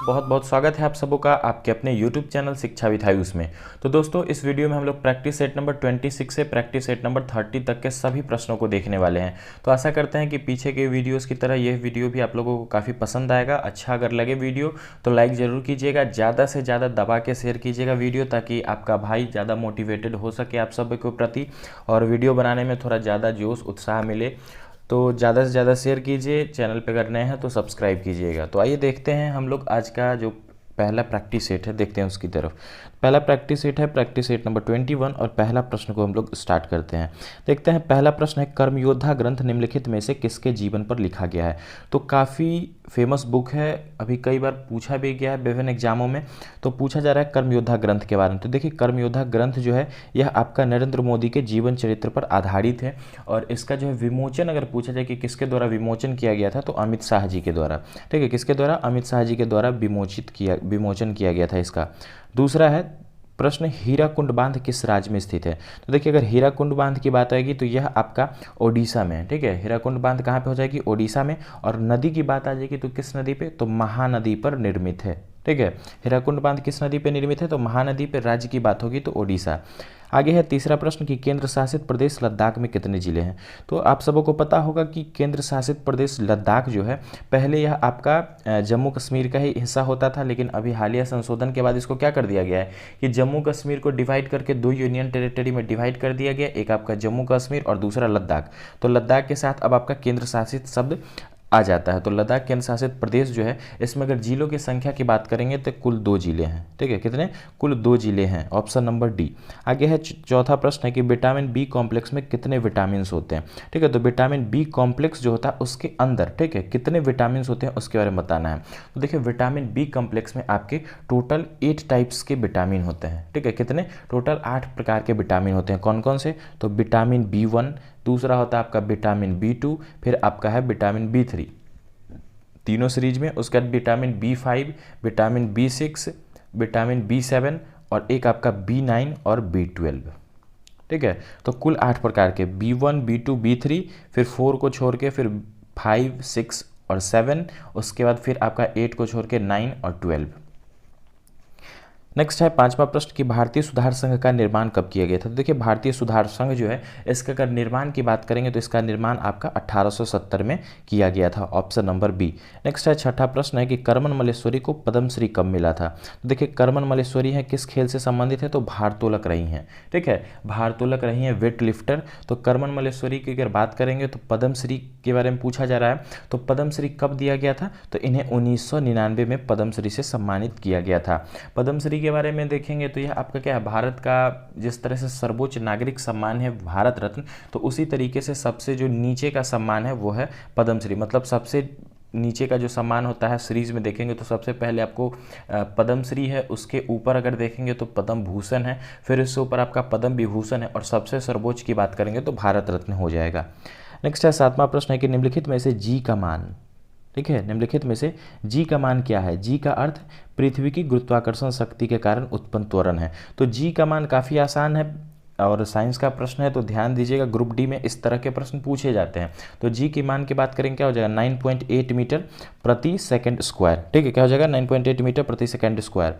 बहुत बहुत स्वागत है आप सबों का आपके अपने YouTube चैनल शिक्षा विद आयुष में। तो दोस्तों इस वीडियो में हम लोग प्रैक्टिस सेट नंबर 26 से प्रैक्टिस सेट नंबर 30 तक के सभी प्रश्नों को देखने वाले हैं। तो आशा करते हैं कि पीछे के वीडियोस की तरह यह वीडियो भी आप लोगों को काफ़ी पसंद आएगा। अच्छा अगर लगे वीडियो तो लाइक ज़रूर कीजिएगा, ज़्यादा से ज़्यादा दबा के शेयर कीजिएगा वीडियो, ताकि आपका भाई ज़्यादा मोटिवेटेड हो सके आप सब के प्रति और वीडियो बनाने में थोड़ा ज़्यादा जोश उत्साह मिले। तो ज़्यादा से ज़्यादा शेयर कीजिए, चैनल पे अगर नए हैं तो सब्सक्राइब कीजिएगा। तो आइए देखते हैं हम लोग आज का जो पहला प्रैक्टिस सेट है, देखते हैं उसकी तरफ। पहला प्रैक्टिस सेट है प्रैक्टिस सेट नंबर 21 और पहला प्रश्न को हम लोग स्टार्ट करते हैं। देखते हैं पहला प्रश्न है, कर्मयोद्धा ग्रंथ निम्नलिखित में से किसके जीवन पर लिखा गया है। तो काफ़ी फेमस बुक है, अभी कई बार पूछा भी गया है विभिन्न एग्जामों में। तो पूछा जा रहा है कर्मयोद्धा ग्रंथ के बारे में। तो देखिए कर्मयोद्धा ग्रंथ जो है यह आपका नरेंद्र मोदी के जीवन चरित्र पर आधारित है और इसका जो है विमोचन अगर पूछा जाए कि किसके द्वारा विमोचन किया गया था, तो अमित शाह जी के द्वारा। ठीक है, किसके द्वारा? अमित शाह जी के द्वारा विमोचन किया गया था इसका। दूसरा है प्रश्न, हीराकुंड बांध किस राज्य में स्थित है। तो देखिए अगर हीराकुंड बांध की बात आएगी तो यह आपका ओडिशा में है। ठीक है, हीराकुंड बांध कहाँ पे हो जाएगी? ओडिशा में। और नदी की बात आ जाएगी तो किस नदी पे? तो महानदी पर निर्मित है। ठीक है, हीराकुंड बांध किस नदी पे निर्मित है? तो महानदी पे। राज्य की बात होगी तो ओडिशा। आगे है तीसरा प्रश्न कि केंद्र शासित प्रदेश लद्दाख में कितने जिले हैं। तो आप सबों को पता होगा कि केंद्र शासित प्रदेश लद्दाख जो है पहले यह आपका जम्मू कश्मीर का ही हिस्सा होता था, लेकिन अभी हालिया संशोधन के बाद इसको क्या कर दिया गया है कि जम्मू कश्मीर को डिवाइड करके दो यूनियन टेरिटरी में डिवाइड कर दिया गया, एक आपका जम्मू कश्मीर और दूसरा लद्दाख। तो लद्दाख के साथ अब आपका केंद्र शासित शब्द आ जाता है। तो लद्दाख केंद्र शासित प्रदेश जो है इसमें अगर जिलों की संख्या की बात करेंगे तो कुल 2 जिले हैं। ठीक है, कितने? कुल 2 जिले हैं, ऑप्शन नंबर डी। आगे है चौथा प्रश्न है कि विटामिन बी कॉम्प्लेक्स में कितने विटामिन होते हैं। ठीक है, तो विटामिन बी कॉम्प्लेक्स जो होता है उसके अंदर, ठीक है, कितने विटामिन होते हैं उसके बारे में बताना है। तो देखिए विटामिन बी कॉम्प्लेक्स में आपके टोटल 8 टाइप्स के विटामिन होते हैं। ठीक है, कितने? टोटल 8 प्रकार के विटामिन होते हैं। कौन कौन से? तो विटामिन B1, दूसरा होता है आपका विटामिन B2, फिर आपका है विटामिन B3, तीनों सीरीज में। उसके बाद vitamin B5, vitamin B6, vitamin B7 और एक आपका B9 और B12। ठीक है, तो कुल 8 प्रकार के B1, B2, B3, फिर 4 को छोड़ के फिर 5, 6 और 7, उसके बाद फिर आपका 8 को छोड़ के 9 और 12। नेक्स्ट है पांचवा प्रश्न कि भारतीय सुधार संघ का निर्माण कब किया गया था। तो देखिए भारतीय सुधार संघ जो है इसका अगर निर्माण की बात करेंगे तो इसका निर्माण आपका 1870 में किया गया था, ऑप्शन नंबर बी। नेक्स्ट है छठा प्रश्न है कि करमन मल्लेश्वरी को पद्मश्री कब मिला था। तो देखिए करमन मल्लेश्वरी है किस खेल से संबंधित है, तो भारोत्तोलक रही हैं। ठीक है, भारोत्तोलक रही हैं, वेट लिफ्टर। तो करमन मल्लेश्वरी की अगर बात करेंगे तो पद्मश्री के बारे में पूछा जा रहा है, तो पद्मश्री कब दिया गया था, तो इन्हें 1999 में पद्मश्री से सम्मानित किया गया था। पद्मश्री के बारे में देखेंगे तो यह आपका क्या है, भारत का जिस तरह से सर्वोच्च नागरिक सम्मान है भारत रत्न, तो उसी तरीके से सबसे जो नीचे का सम्मान है वो है पद्मश्री। मतलब सबसे नीचे का जो सम्मान होता है सीरीज में देखेंगे तो सबसे पहले आपको पद्मश्री है, उसके ऊपर अगर देखेंगे तो पद्म भूषण है, फिर उससे ऊपर आपका पद्म विभूषण है और सबसे सर्वोच्च की बात करेंगे तो भारत रत्न हो जाएगा। नेक्स्ट है सातवां प्रश्न है कि निम्नलिखित में से जी का मान, ठीक है, निम्नलिखित में से जी का मान क्या है। जी का अर्थ पृथ्वी की गुरुत्वाकर्षण शक्ति के कारण उत्पन्न त्वरण है। तो जी का मान काफ़ी आसान है और साइंस का प्रश्न है तो ध्यान दीजिएगा, ग्रुप डी में इस तरह के प्रश्न पूछे जाते हैं। तो जी की मान की बात करेंगे क्या हो जाएगा, 9.8 मीटर प्रति सेकंड स्क्वायर। ठीक है, क्या हो जाएगा, 9.8 मीटर प्रति सेकंड स्क्वायर।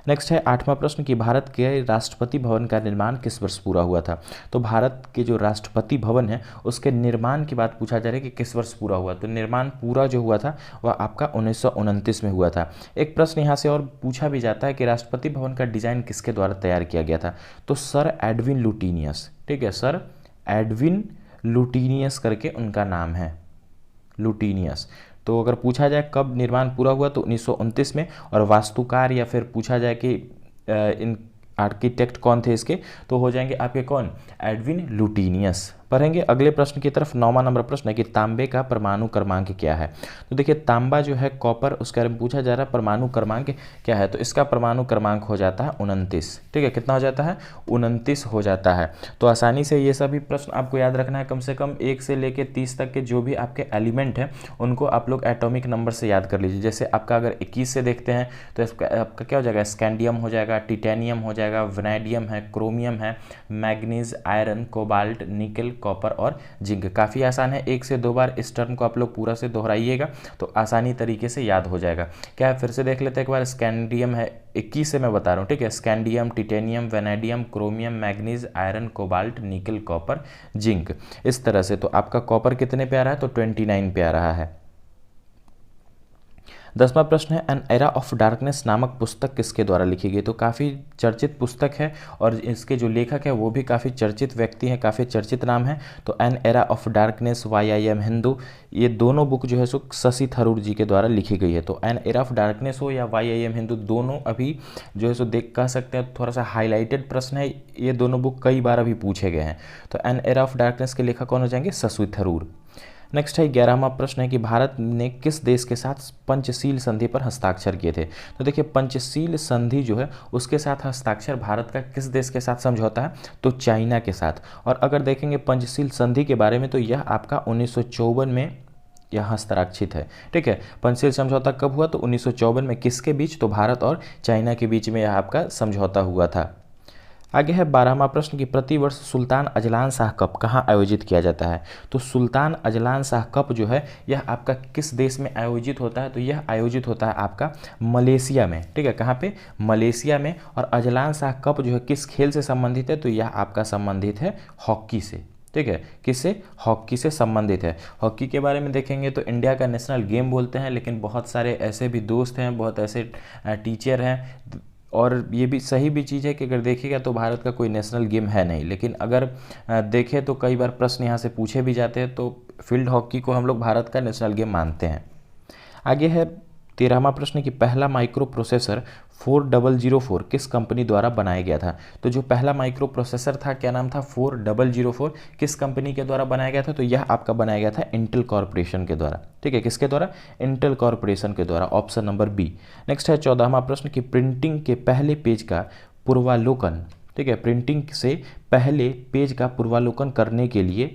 नेक्स्ट है आठवां प्रश्न कि भारत के राष्ट्रपति भवन का निर्माण किस वर्ष पूरा हुआ था। तो भारत के जो राष्ट्रपति भवन है उसके निर्माण की बात पूछा जा रहा है कि किस वर्ष पूरा हुआ। तो निर्माण पूरा जो हुआ था वह आपका 1929 में हुआ था। एक प्रश्न यहाँ से और पूछा भी जाता है कि राष्ट्रपति भवन का डिजाइन किसके द्वारा तैयार किया गया था। तो सर एडविन लुटिनियस। ठीक है, सर एडविन लुटिनियस करके उनका नाम है, लुटिनियस। तो अगर पूछा जाए कब निर्माण पूरा हुआ तो 1929 में। और वास्तुकार या फिर पूछा जाए कि इन आर्किटेक्ट कौन थे इसके, तो हो जाएंगे आपके कौन, एडविन लुटिनियस। पढ़ेंगे अगले प्रश्न की तरफ। 9वां नंबर प्रश्न है कि तांबे का परमाणु क्रमांक क्या है। तो देखिए तांबा जो है कॉपर, उसके बारे में पूछा जा रहा है परमाणु क्रमांक क्या है। तो इसका परमाणु क्रमांक हो जाता है 29। ठीक है, कितना हो जाता है, 29 हो जाता है। तो आसानी से ये सभी प्रश्न आपको याद रखना है, कम से कम 1 से लेकर 30 तक के जो भी आपके एलिमेंट हैं उनको आप लोग एटॉमिक नंबर से याद कर लीजिए। जैसे आपका अगर 21 से देखते हैं तो आपका क्या हो जाएगा, स्कैंडियम हो जाएगा, टिटेनियम हो जाएगा, वैनेडियम है, क्रोमियम है, मैग्नीज, आयरन, कोबाल्ट, निकल, कॉपर और जिंक। काफ़ी आसान है, 1 से 2 बार इस टर्म को आप लोग पूरा से दोहराइएगा तो आसानी तरीके से याद हो जाएगा। क्या है, फिर से देख लेते हैं एक बार। स्कैंडियम है, 21 से मैं बता रहा हूँ, ठीक है। Scandium, titanium, vanadium, chromium, manganese, iron, cobalt, निकल, कॉपर, जिंक, इस तरह से। तो आपका कॉपर कितने पे आ रहा है, तो 29 पे आ रहा है। 10वां प्रश्न है, एन एरा ऑफ डार्कनेस नामक पुस्तक किसके द्वारा लिखी गई। तो काफ़ी चर्चित पुस्तक है और इसके जो लेखक है वो भी काफ़ी चर्चित व्यक्ति हैं, काफ़ी चर्चित नाम है। तो an era of darkness, why I am Hindu, ये दोनों बुक जो है सो शशि थरूर जी के द्वारा लिखी गई है। तो एन एरा ऑफ डार्कनेस हो या वाई आई एम हिंदू, दोनों अभी जो है सो देख कह सकते हैं थोड़ा सा हाईलाइटेड प्रश्न है। ये दोनों बुक कई बार अभी पूछे गए हैं। तो एन एरा ऑफ डार्कनेस के लेखक कौन हो जाएंगे, शशि थरूर। नेक्स्ट है 11वां प्रश्न है कि भारत ने किस देश के साथ पंचशील संधि पर हस्ताक्षर किए थे। तो देखिए पंचशील संधि जो है उसके साथ हस्ताक्षर भारत का किस देश के साथ समझौता है, तो चाइना के साथ। और अगर देखेंगे पंचशील संधि के बारे में तो यह आपका 1954 में यह हस्ताक्षरित है, ठीक है। पंचशील समझौता कब हुआ, तो 1954 में। किसके बीच, तो भारत और चाइना के बीच में यह आपका समझौता हुआ था। आगे है 12वां प्रश्न कि प्रतिवर्ष सुल्तान अजलान शाह कप कहाँ आयोजित किया जाता है। तो सुल्तान अजलान शाह कप जो है यह आपका किस देश में आयोजित होता है, तो यह आयोजित होता है आपका मलेशिया में, ठीक है। कहाँ पे, मलेशिया में। और अजलान शाह कप जो है किस खेल से संबंधित है, तो यह आपका संबंधित है हॉकी से, ठीक है। किससे, हॉकी से संबंधित है। हॉकी के बारे में देखेंगे तो इंडिया का नेशनल गेम बोलते हैं, लेकिन बहुत सारे ऐसे भी दोस्त हैं, बहुत ऐसे टीचर हैं, और ये भी सही भी चीज़ है कि अगर देखिएगा तो भारत का कोई नेशनल गेम है नहीं, लेकिन अगर देखें तो कई बार प्रश्न यहाँ से पूछे भी जाते हैं। तो फील्ड हॉकी को हम लोग भारत का नेशनल गेम मानते हैं। आगे है 13वां प्रश्न कि पहला माइक्रो प्रोसेसर 4004 किस कंपनी द्वारा बनाया गया था। तो जो पहला माइक्रो प्रोसेसर था, क्या नाम था, 4004, किस कंपनी के द्वारा बनाया गया था, तो यह आपका बनाया गया था इंटेल कॉर्पोरेशन के द्वारा, ठीक है। किसके द्वारा, इंटेल कॉर्पोरेशन के द्वारा, ऑप्शन नंबर बी। नेक्स्ट है 14वां प्रश्न कि प्रिंटिंग के पहले पेज का पूर्वालोकन, ठीक है, प्रिंटिंग से पहले पेज का पूर्वालोकन करने के लिए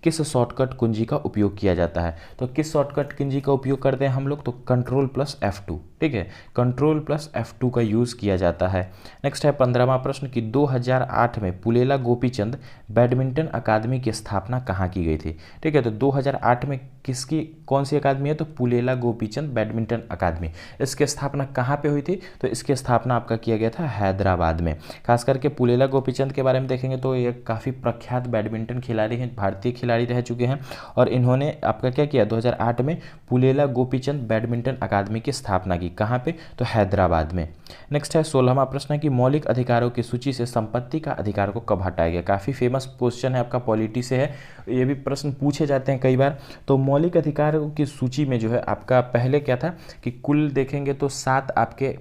किस शॉर्टकट कुंजी का उपयोग किया जाता है। तो किस शॉर्टकट कुंजी का उपयोग करते हैं हम लोग, तो Ctrl+F2, ठीक है, Ctrl+F2 का यूज़ किया जाता है। नेक्स्ट है 15वां प्रश्न कि 2008 में पुलेला गोपीचंद बैडमिंटन अकादमी की स्थापना कहाँ की गई थी, ठीक है। तो 2008 में किसकी, कौन सी अकादमी है, तो पुलेला गोपीचंद बैडमिंटन अकादमी। इसकी स्थापना कहाँ पे हुई थी, तो इसकी स्थापना आपका किया गया था हैदराबाद में। खास करके पुलेला गोपीचंद के बारे में देखेंगे तो ये काफ़ी प्रख्यात बैडमिंटन खिलाड़ी हैं, भारतीय खिलाड़ी रह चुके हैं, और इन्होंने आपका क्या किया, 2008 में पुलेला गोपीचंद बैडमिंटन अकादमी की स्थापना की। कहाँ पे, तो हैदराबाद में। नेक्स्ट है 16वां प्रश्न है कि मौलिक अधिकारों की सूची से संपत्ति का अधिकार को कब हटाया गया। काफ़ी फेमस क्वेश्चन है आपका, पॉलिटी से है, ये भी प्रश्न पूछे जाते हैं कई बार। तो मौलिक अधिकारों की सूची में जो है आपका पहले क्या था कि कुल देखेंगे तो 7 आपके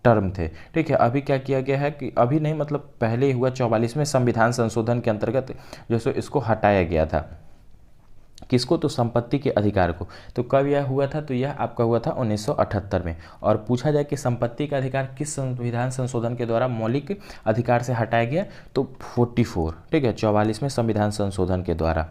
टर्म थे, ठीक है। अभी क्या किया गया है कि अभी नहीं, मतलब पहले ही हुआ 44वें संविधान संशोधन के अंतर्गत जो सो इसको हटाया गया था। किसको, तो संपत्ति के अधिकार को। तो कब यह हुआ था, तो यह आपका हुआ था 1978 में। और पूछा जाए कि संपत्ति का अधिकार किस संविधान संशोधन के द्वारा मौलिक अधिकार से हटाया गया, तो 44, ठीक है, 44वें संविधान संशोधन के द्वारा।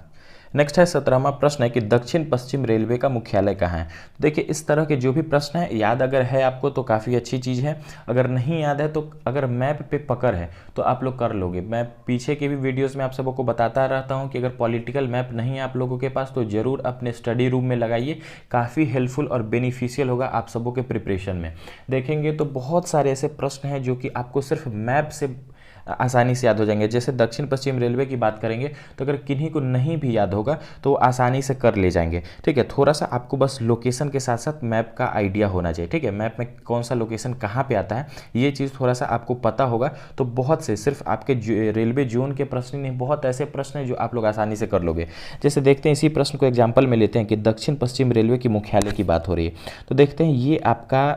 नेक्स्ट है 17वां प्रश्न है कि दक्षिण पश्चिम रेलवे का मुख्यालय कहाँ है। तो देखिए इस तरह के जो भी प्रश्न है, याद अगर है आपको तो काफ़ी अच्छी चीज़ है, अगर नहीं याद है तो अगर मैप पे पकड़ है तो आप लोग कर लोगे। मैं पीछे के भी वीडियोस में आप सबको बताता रहता हूँ कि अगर पॉलिटिकल मैप नहीं है आप लोगों के पास तो ज़रूर अपने स्टडी रूम में लगाइए, काफ़ी हेल्पफुल और बेनिफिशियल होगा आप सबों के प्रिपरेशन में। देखेंगे तो बहुत सारे ऐसे प्रश्न हैं जो कि आपको सिर्फ मैप से आसानी से याद हो जाएंगे। जैसे दक्षिण पश्चिम रेलवे की बात करेंगे तो अगर किन्हीं को नहीं भी याद होगा तो आसानी से कर ले जाएंगे, ठीक है। थोड़ा सा आपको बस लोकेशन के साथ साथ मैप का आइडिया होना चाहिए, ठीक है। मैप में कौन सा लोकेशन कहाँ पे आता है ये चीज़ थोड़ा सा आपको पता होगा तो बहुत से, सिर्फ आपके रेलवे जोन के प्रश्न नहीं, बहुत ऐसे प्रश्न हैं जो आप लोग आसानी से कर लोगे। जैसे देखते हैं इसी प्रश्न को एग्जाम्पल में लेते हैं कि दक्षिण पश्चिम रेलवे की मुख्यालय की बात हो रही है। तो देखते हैं ये आपका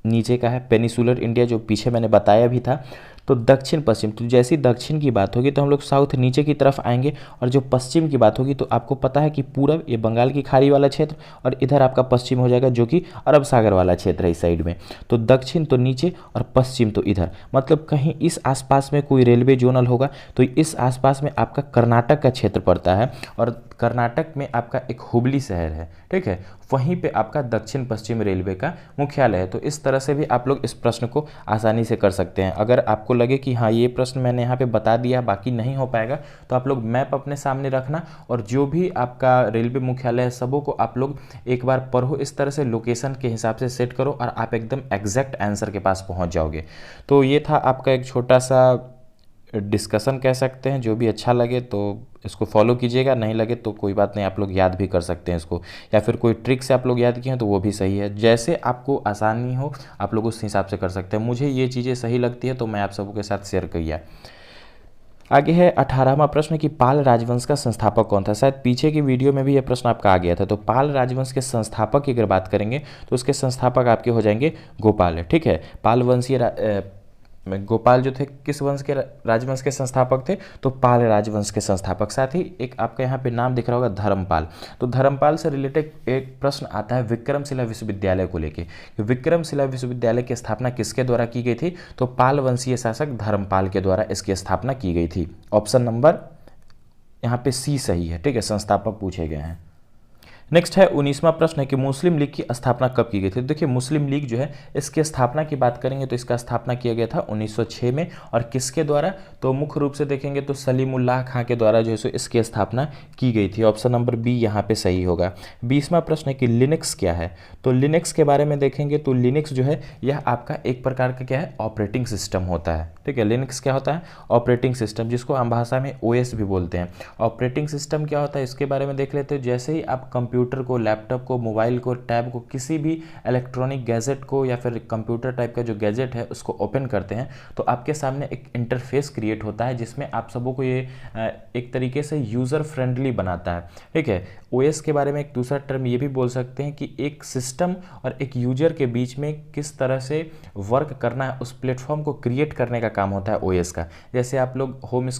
नीचे का है पेनिसुलर इंडिया, जो पीछे मैंने बताया भी था। तो दक्षिण पश्चिम, तो जैसी दक्षिण की बात होगी तो हम लोग साउथ नीचे की तरफ आएंगे, और जो पश्चिम की बात होगी तो आपको पता है कि पूरब ये बंगाल की खाड़ी वाला क्षेत्र, और इधर आपका पश्चिम हो जाएगा जो कि अरब सागर वाला क्षेत्र है इस साइड में। तो दक्षिण तो नीचे और पश्चिम तो इधर, मतलब कहीं इस आसपास में कोई रेलवे जोनल होगा तो इस आसपास में आपका कर्नाटक का क्षेत्र पड़ता है, और कर्नाटक में आपका एक हुबली शहर है, ठीक है, वहीं पे आपका दक्षिण पश्चिम रेलवे का मुख्यालय है। तो इस तरह से भी आप लोग इस प्रश्न को आसानी से कर सकते हैं। अगर आपको लगे कि हाँ ये प्रश्न मैंने यहाँ पे बता दिया बाकी नहीं हो पाएगा, तो आप लोग मैप अपने सामने रखना और जो भी आपका रेलवे मुख्यालय है सबों को आप लोग एक बार पढ़ो, इस तरह से लोकेशन के हिसाब से सेट करो और आप एकदम एग्जैक्ट आंसर के पास पहुँच जाओगे। तो ये था आपका एक छोटा सा डिस्कशन कह सकते हैं। जो भी अच्छा लगे तो इसको फॉलो कीजिएगा, नहीं लगे तो कोई बात नहीं, आप लोग याद भी कर सकते हैं इसको, या फिर कोई ट्रिक से आप लोग याद किए हैं तो वो भी सही है। जैसे आपको आसानी हो आप लोग उस हिसाब से कर सकते हैं। मुझे ये चीज़ें सही लगती है तो मैं आप सबों के साथ शेयर किया। आगे है 18वां प्रश्न कि पाल राजवंश का संस्थापक कौन था। शायद पीछे की वीडियो में भी यह प्रश्न आपका आ गया था। तो पाल राजवंश के संस्थापक की अगर बात करेंगे तो उसके संस्थापक आपके हो जाएंगे गोपाल, ठीक है। पाल वंशीय गोपाल जो थे किस वंश के राजवंश के संस्थापक थे, तो पाल राजवंश के संस्थापक। साथ ही एक आपका यहाँ पे नाम दिख रहा होगा धर्मपाल। तो धर्मपाल से रिलेटेड एक प्रश्न आता है विक्रमशिला विश्वविद्यालय को लेके। विक्रमशिला विश्वविद्यालय की स्थापना किसके द्वारा की गई थी, तो पाल वंशीय शासक धर्मपाल के द्वारा इसकी स्थापना की गई थी। ऑप्शन नंबर यहाँ पे सी सही है, ठीक है, संस्थापक पूछे गए हैं। नेक्स्ट है 19वां प्रश्न है कि मुस्लिम लीग की स्थापना कब की गई थी। देखिए मुस्लिम लीग जो है इसकी स्थापना की बात करेंगे तो इसका स्थापना किया गया था 1906 में, और किसके द्वारा, तो मुख्य रूप से देखेंगे तो सलीमुल्लाह खां के द्वारा जो है सो इसकी स्थापना की गई थी। ऑप्शन नंबर बी यहाँ पे सही होगा। 20वां प्रश्न है कि लिनक्स क्या है। तो लिनक्स के बारे में देखेंगे तो लिनक्स जो है यह आपका एक प्रकार का क्या है, ऑपरेटिंग सिस्टम होता है, ठीक है। लिनक्स क्या होता है, ऑपरेटिंग सिस्टम, जिसको आम भाषा में ओएस भी बोलते हैं। ऑपरेटिंग सिस्टम क्या होता है इसके बारे में देख लेते हैं। जैसे ही आप कंप्यूटर को, लैपटॉप को, मोबाइल को, टैब को, किसी भी इलेक्ट्रॉनिक गैजेट को या फिर कंप्यूटर टाइप का जो गैजेट है उसको ओपन करते हैं तो आपके सामने एक इंटरफेस क्रिएट होता है जिसमें आप सबों को ये एक तरीके से यूज़र फ्रेंडली बनाता है, ठीक है। ओएस के बारे में एक दूसरा टर्म ये भी बोल सकते हैं कि एक सिस्टम और एक यूजर के बीच में किस तरह से वर्क करना है, उस प्लेटफॉर्म को क्रिएट करने का काम होता है ओएस का। जैसे आप लोग होम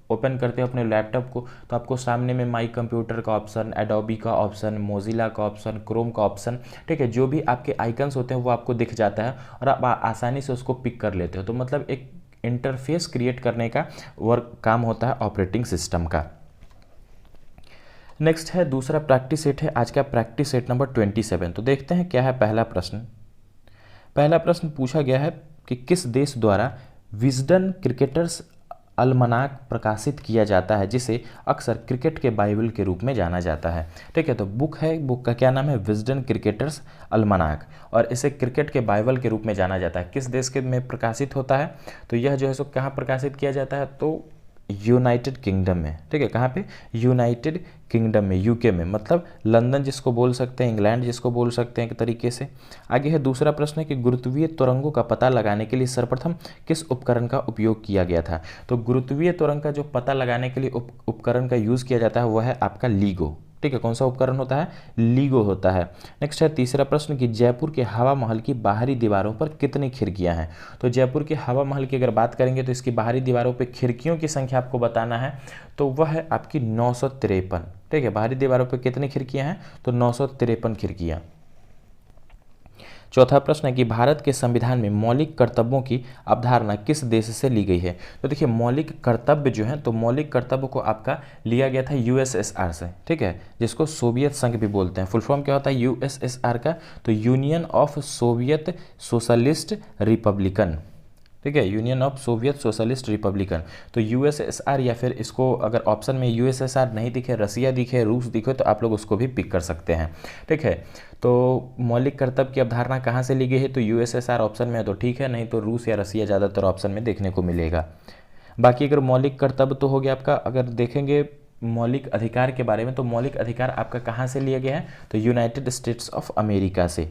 ओपन करते हो अपने लैपटॉप को तो आपको सामने में माई कंप्यूटर का ऑप्शन, एडोबी का ऑप्शन, मोजिला का ऑप्शन, क्रोम का ऑप्शन, ठीक है, जो भी आपके आइकन्स होते हैं वो आपको दिख जाता है और आप आसानी से उसको पिक कर लेते हो। तो मतलब एक इंटरफेस क्रिएट करने का वर्क काम होता है ऑपरेटिंग सिस्टम का। नेक्स्ट है दूसरा प्रैक्टिस सेट है आज का, प्रैक्टिस सेट नंबर 27। तो देखते हैं क्या है पहला प्रश्न। पहला प्रश्न पूछा गया है कि किस देश द्वारा विजडन क्रिकेटर्स अलमनाक प्रकाशित किया जाता है, जिसे अक्सर क्रिकेट के बाइबल के रूप में जाना जाता है, ठीक है। तो बुक है, बुक का क्या नाम है, विजडन क्रिकेटर्स अलमनाक, और इसे क्रिकेट के बाइबल के रूप में जाना जाता है। किस देश के में प्रकाशित होता है, तो यह जो है सो कहाँ प्रकाशित किया जाता है, तो यूनाइटेड किंगडम में, ठीक है। कहाँ पे, यूनाइटेड किंगडम में, यूके में, मतलब लंदन जिसको बोल सकते हैं, इंग्लैंड जिसको बोल सकते हैं एक तरीके से। आगे है दूसरा प्रश्न है कि गुरुत्वीय त्वरंगों का पता लगाने के लिए सर्वप्रथम किस उपकरण का उपयोग किया गया था। तो गुरुत्वीय त्वरंग का जो पता लगाने के लिए उपकरण का यूज़ किया जाता है वह है आपका लीगो, ठीक है। कौन सा उपकरण होता है, लीगो होता है। नेक्स्ट है तीसरा प्रश्न कि जयपुर के हवा महल की बाहरी दीवारों पर कितनी खिड़कियां हैं। तो जयपुर के हवा महल की अगर बात करेंगे तो इसकी बाहरी दीवारों पर खिड़कियों की संख्या आपको बताना है, तो वह है आपकी 953, ठीक है। बाहरी दीवारों पर कितनी खिड़कियां हैं, तो 953 खिड़कियां। चौथा प्रश्न है कि भारत के संविधान में मौलिक कर्तव्यों की अवधारणा किस देश से ली गई है। तो देखिए मौलिक कर्तव्य जो है, तो मौलिक कर्तव्य को आपका लिया गया था यूएसएसआर से, ठीक है, जिसको सोवियत संघ भी बोलते हैं। फुल फॉर्म क्या होता है यूएसएसआर का, तो union of Soviet socialist Republican, ठीक है, union of Soviet socialist Republican. तो यूएसएसआर, या फिर इसको अगर ऑप्शन में यूएसएसआर नहीं दिखे, रसिया दिखे, रूस दिखे, तो आप लोग उसको भी पिक कर सकते हैं, ठीक है। तो मौलिक कर्तव्य की अवधारणा कहाँ से ली गई है, तो यूएसएसआर ऑप्शन में है तो ठीक है, नहीं तो रूस या रसिया ज़्यादातर ऑप्शन में देखने को मिलेगा। बाकी अगर मौलिक कर्तव्य तो हो गया आपका। अगर देखेंगे मौलिक अधिकार के बारे में, तो मौलिक अधिकार आपका कहाँ से लिया गया है, तो यूनाइटेड स्टेट्स ऑफ अमेरिका से।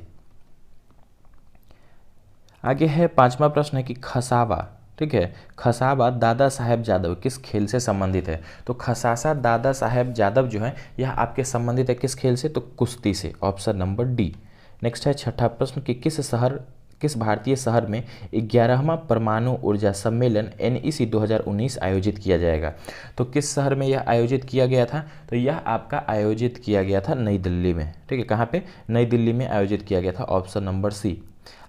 आगे है पांचवा प्रश्न है कि खसावा, ठीक है, खसाबा दादा साहेब जादव किस खेल से संबंधित है। तो खसासा दादा साहेब जादव जो है यह आपके संबंधित है किस खेल से, तो कुश्ती से। Option number D. नेक्स्ट है छठा प्रश्न कि किस भारतीय शहर में 11वां परमाणु ऊर्जा सम्मेलन NEC 2019 आयोजित किया जाएगा। तो किस शहर में यह आयोजित किया गया था, तो यह आपका आयोजित किया गया था नई दिल्ली में, ठीक है। कहाँ पे, नई दिल्ली में आयोजित किया गया था। Option number C.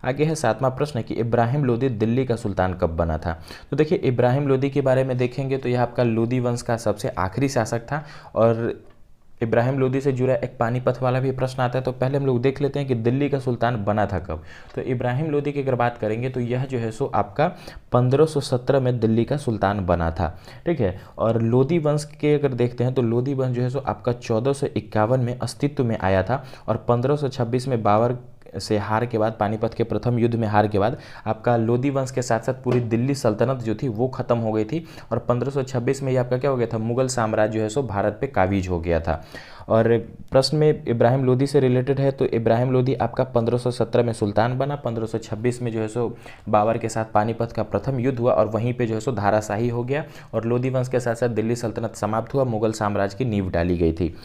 आगे है सातवां प्रश्न है कि इब्राहिम लोदी दिल्ली का सुल्तान कब बना था। तो देखिए इब्राहिम लोदी के बारे में देखेंगे तो यह आपका लोदी वंश का सबसे आखिरी शासक था, और इब्राहिम लोदी से जुड़ा एक पानीपत वाला भी प्रश्न आता है। तो पहले हम लोग देख लेते हैं कि दिल्ली का सुल्तान बना था कब। तो इब्राहिम लोदी की अगर बात करेंगे तो यह जो है सो आपका 1517 में दिल्ली का सुल्तान बना था, ठीक है। और लोदी वंश के अगर देखते हैं तो लोदी वंश जो है सो आपका 1451 में अस्तित्व में आया था और 1526 में बाबर से हार के बाद, पानीपत के प्रथम युद्ध में हार के बाद आपका लोदी वंश के साथ साथ पूरी दिल्ली सल्तनत जो थी वो खत्म हो गई थी और 1526 में ये आपका क्या हो गया था, मुगल साम्राज्य जो है सो भारत पे काबिज हो गया था। और प्रश्न में इब्राहिम लोदी से रिलेटेड है तो इब्राहिम लोदी आपका 1517 में सुल्तान बना, 1526 में जो है सो बाबर के साथ पानीपत का प्रथम युद्ध हुआ और वहीं पे जो है सो धाराशाही हो गया और लोदी वंश के साथ साथ दिल्ली सल्तनत समाप्त हुआ, मुगल साम्राज्य की नींव डाली गई थी।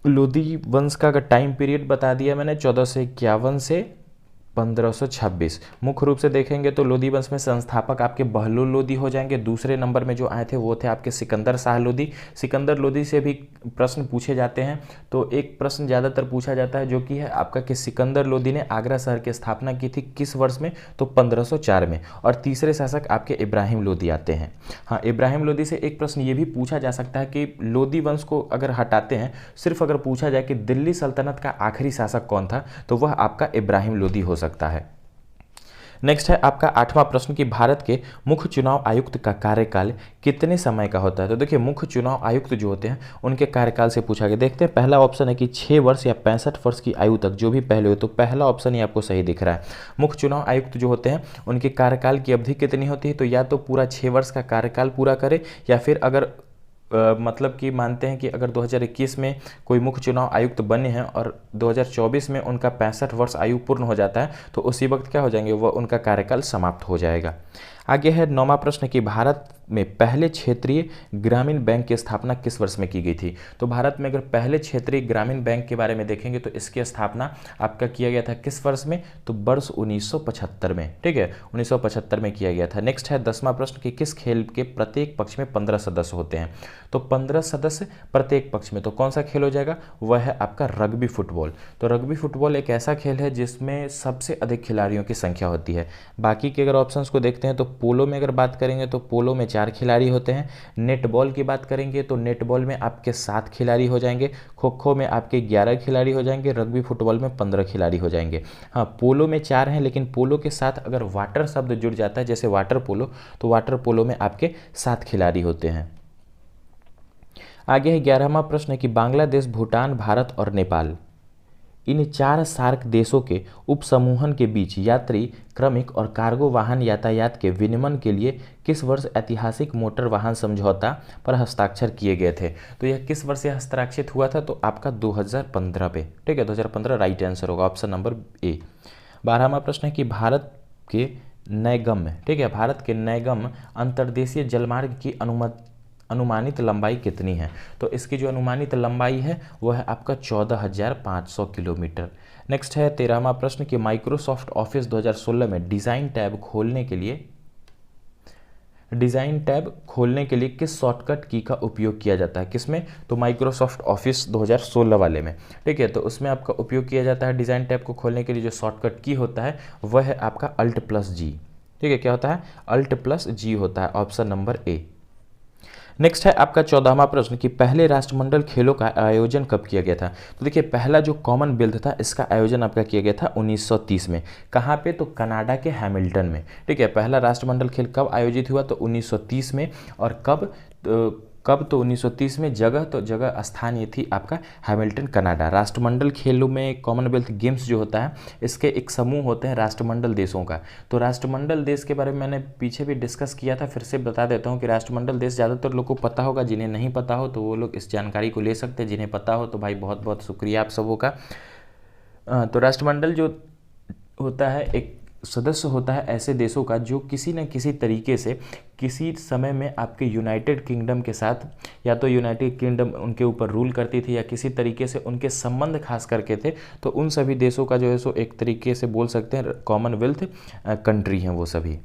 लोदी वंश का अगर टाइम पीरियड बता दिया मैंने 1451 से 1526। मुख्य रूप से देखेंगे तो लोदी वंश में संस्थापक आपके बहलोल लोदी हो जाएंगे। दूसरे नंबर में जो आए थे वो थे आपके सिकंदर शाह लोदी। सिकंदर लोदी से भी प्रश्न पूछे जाते हैं। तो एक प्रश्न ज़्यादातर पूछा जाता है जो कि है आपका कि सिकंदर लोदी ने आगरा शहर की स्थापना की थी किस वर्ष में, तो 1504 में। और तीसरे शासक आपके इब्राहिम लोदी आते हैं। हाँ, इब्राहिम लोदी से एक प्रश्न ये भी पूछा जा सकता है कि लोदी वंश को अगर हटाते हैं, सिर्फ अगर पूछा जाए कि दिल्ली सल्तनत का आखिरी शासक कौन था, तो वह आपका इब्राहिम लोदी हो सकता है। नेक्स्ट है आपका 8वां प्रश्न कि भारत के मुख्य चुनाव आयुक्त का कार्यकाल कितने समय का होता है। तो देखिए, मुख्य चुनाव आयुक्त जो होते हैं उनके कार्यकाल से पूछा गया। देखते हैं, पहला ऑप्शन है कि 6 वर्ष या 65 वर्ष की आयु तक, जो भी पहले हो, तो पहला ऑप्शन ही आपको सही दिख रहा है। मुख्य चुनाव आयुक्त जो होते हैं उनके कार्यकाल की अवधि कितनी होती है, तो या तो पूरा 6 वर्ष का कार्यकाल पूरा करे या फिर अगर मतलब कि मानते हैं कि अगर 2021 में कोई मुख्य चुनाव आयुक्त बने हैं और 2024 में उनका 65 वर्ष आयु पूर्ण हो जाता है तो उसी वक्त क्या हो जाएंगे, वह उनका कार्यकाल समाप्त हो जाएगा। आगे है 9वां प्रश्न कि भारत में पहले क्षेत्रीय ग्रामीण बैंक की स्थापना किस वर्ष में की गई थी। तो भारत में अगर पहले क्षेत्रीय ग्रामीण बैंक के बारे में देखेंगे तो इसकी स्थापना आपका किया गया था किस वर्ष में, तो वर्ष 1975 में, ठीक है, 1975 में किया गया था। नेक्स्ट है 10वां प्रश्न कि किस खेल के प्रत्येक पक्ष में 15 सदस्य होते हैं। तो 15 सदस्य प्रत्येक पक्ष में, तो कौन सा खेल हो जाएगा, वह है आपका रग्बी फुटबॉल। तो रग्बी फुटबॉल एक ऐसा खेल है जिसमें सबसे अधिक खिलाड़ियों की संख्या होती है। बाकी के अगर ऑप्शंस को देखते हैं तो पोलो में अगर बात करेंगे तो पोलो में 4 खिलाड़ी होते हैं। नेटबॉल की बात करेंगे तो नेटबॉल में आपके 7 खिलाड़ी हो जाएंगे। खो खो में आपके 11 खिलाड़ी हो जाएंगे। रग्बी फुटबॉल में 15 खिलाड़ी हो जाएंगे। हाँ, पोलो में 4 हैं, लेकिन पोलो के साथ अगर वाटर शब्द जुड़ जाता है जैसे वाटर पोलो, तो वाटर पोलो में आपके 7 खिलाड़ी होते हैं। आगे है 11वां प्रश्न कि बांग्लादेश, भूटान, भारत और नेपाल, इन 4 सार्क देशों के उपसमूहन के बीच यात्री, क्रमिक और कार्गो वाहन यातायात के विनिमय के लिए किस वर्ष ऐतिहासिक मोटर वाहन समझौता पर हस्ताक्षर किए गए थे। तो यह किस वर्ष हस्ताक्षरित हुआ था, तो आपका 2015 पे, ठीक है, 2015 राइट आंसर होगा, ऑप्शन नंबर ए। 12वां प्रश्न है कि भारत के नैगम, ठीक है, भारत के नैगम अंतर्देशीय जलमार्ग की अनुमानित लंबाई कितनी है। तो इसकी जो अनुमानित लंबाई है वह है आपका 14,500 किलोमीटर। नेक्स्ट है 13वां प्रश्न कि माइक्रोसॉफ्ट ऑफिस 2016 में डिज़ाइन टैब खोलने के लिए किस शॉर्टकट की का उपयोग किया जाता है, किसमें, तो माइक्रोसॉफ्ट ऑफिस 2016 वाले में, ठीक है। तो उसमें आपका उपयोग किया जाता है डिज़ाइन टैब को खोलने के लिए जो शॉर्टकट की होता है वह है आपका Alt+G, ठीक है। क्या होता है, Alt+G होता है, ऑप्शन नंबर ए। नेक्स्ट है आपका 14वां प्रश्न कि पहले राष्ट्रमंडल खेलों का आयोजन कब किया गया था। तो देखिए, पहला जो कॉमनवेल्थ था इसका आयोजन आपका किया गया था 1930 में। कहाँ पे, तो कनाडा के हैमिल्टन में, ठीक है। पहला राष्ट्रमंडल खेल कब आयोजित हुआ, तो 1930 में। और कब तो 1930 में। जगह स्थान ये थी आपका हैमिल्टन, कनाडा। राष्ट्रमंडल खेलों में कॉमनवेल्थ गेम्स जो होता है इसके एक समूह होते हैं राष्ट्रमंडल देशों का। तो राष्ट्रमंडल देश के बारे में मैंने पीछे भी डिस्कस किया था, फिर से बता देता हूँ कि राष्ट्रमंडल देश ज़्यादातर लोग को पता होगा, जिन्हें नहीं पता हो तो वो लोग इस जानकारी को ले सकते हैं, जिन्हें पता हो तो भाई बहुत बहुत शुक्रिया आप सबों का। तो राष्ट्रमंडल जो होता है एक सदस्य होता है ऐसे देशों का जो किसी न किसी तरीके से किसी समय में आपके यूनाइटेड किंगडम के साथ, या तो यूनाइटेड किंगडम उनके ऊपर रूल करती थी या किसी तरीके से उनके संबंध खास करके थे। तो उन सभी देशों का जो है सो एक तरीके से बोल सकते हैं कॉमनवेल्थ कंट्री हैं वो सभी।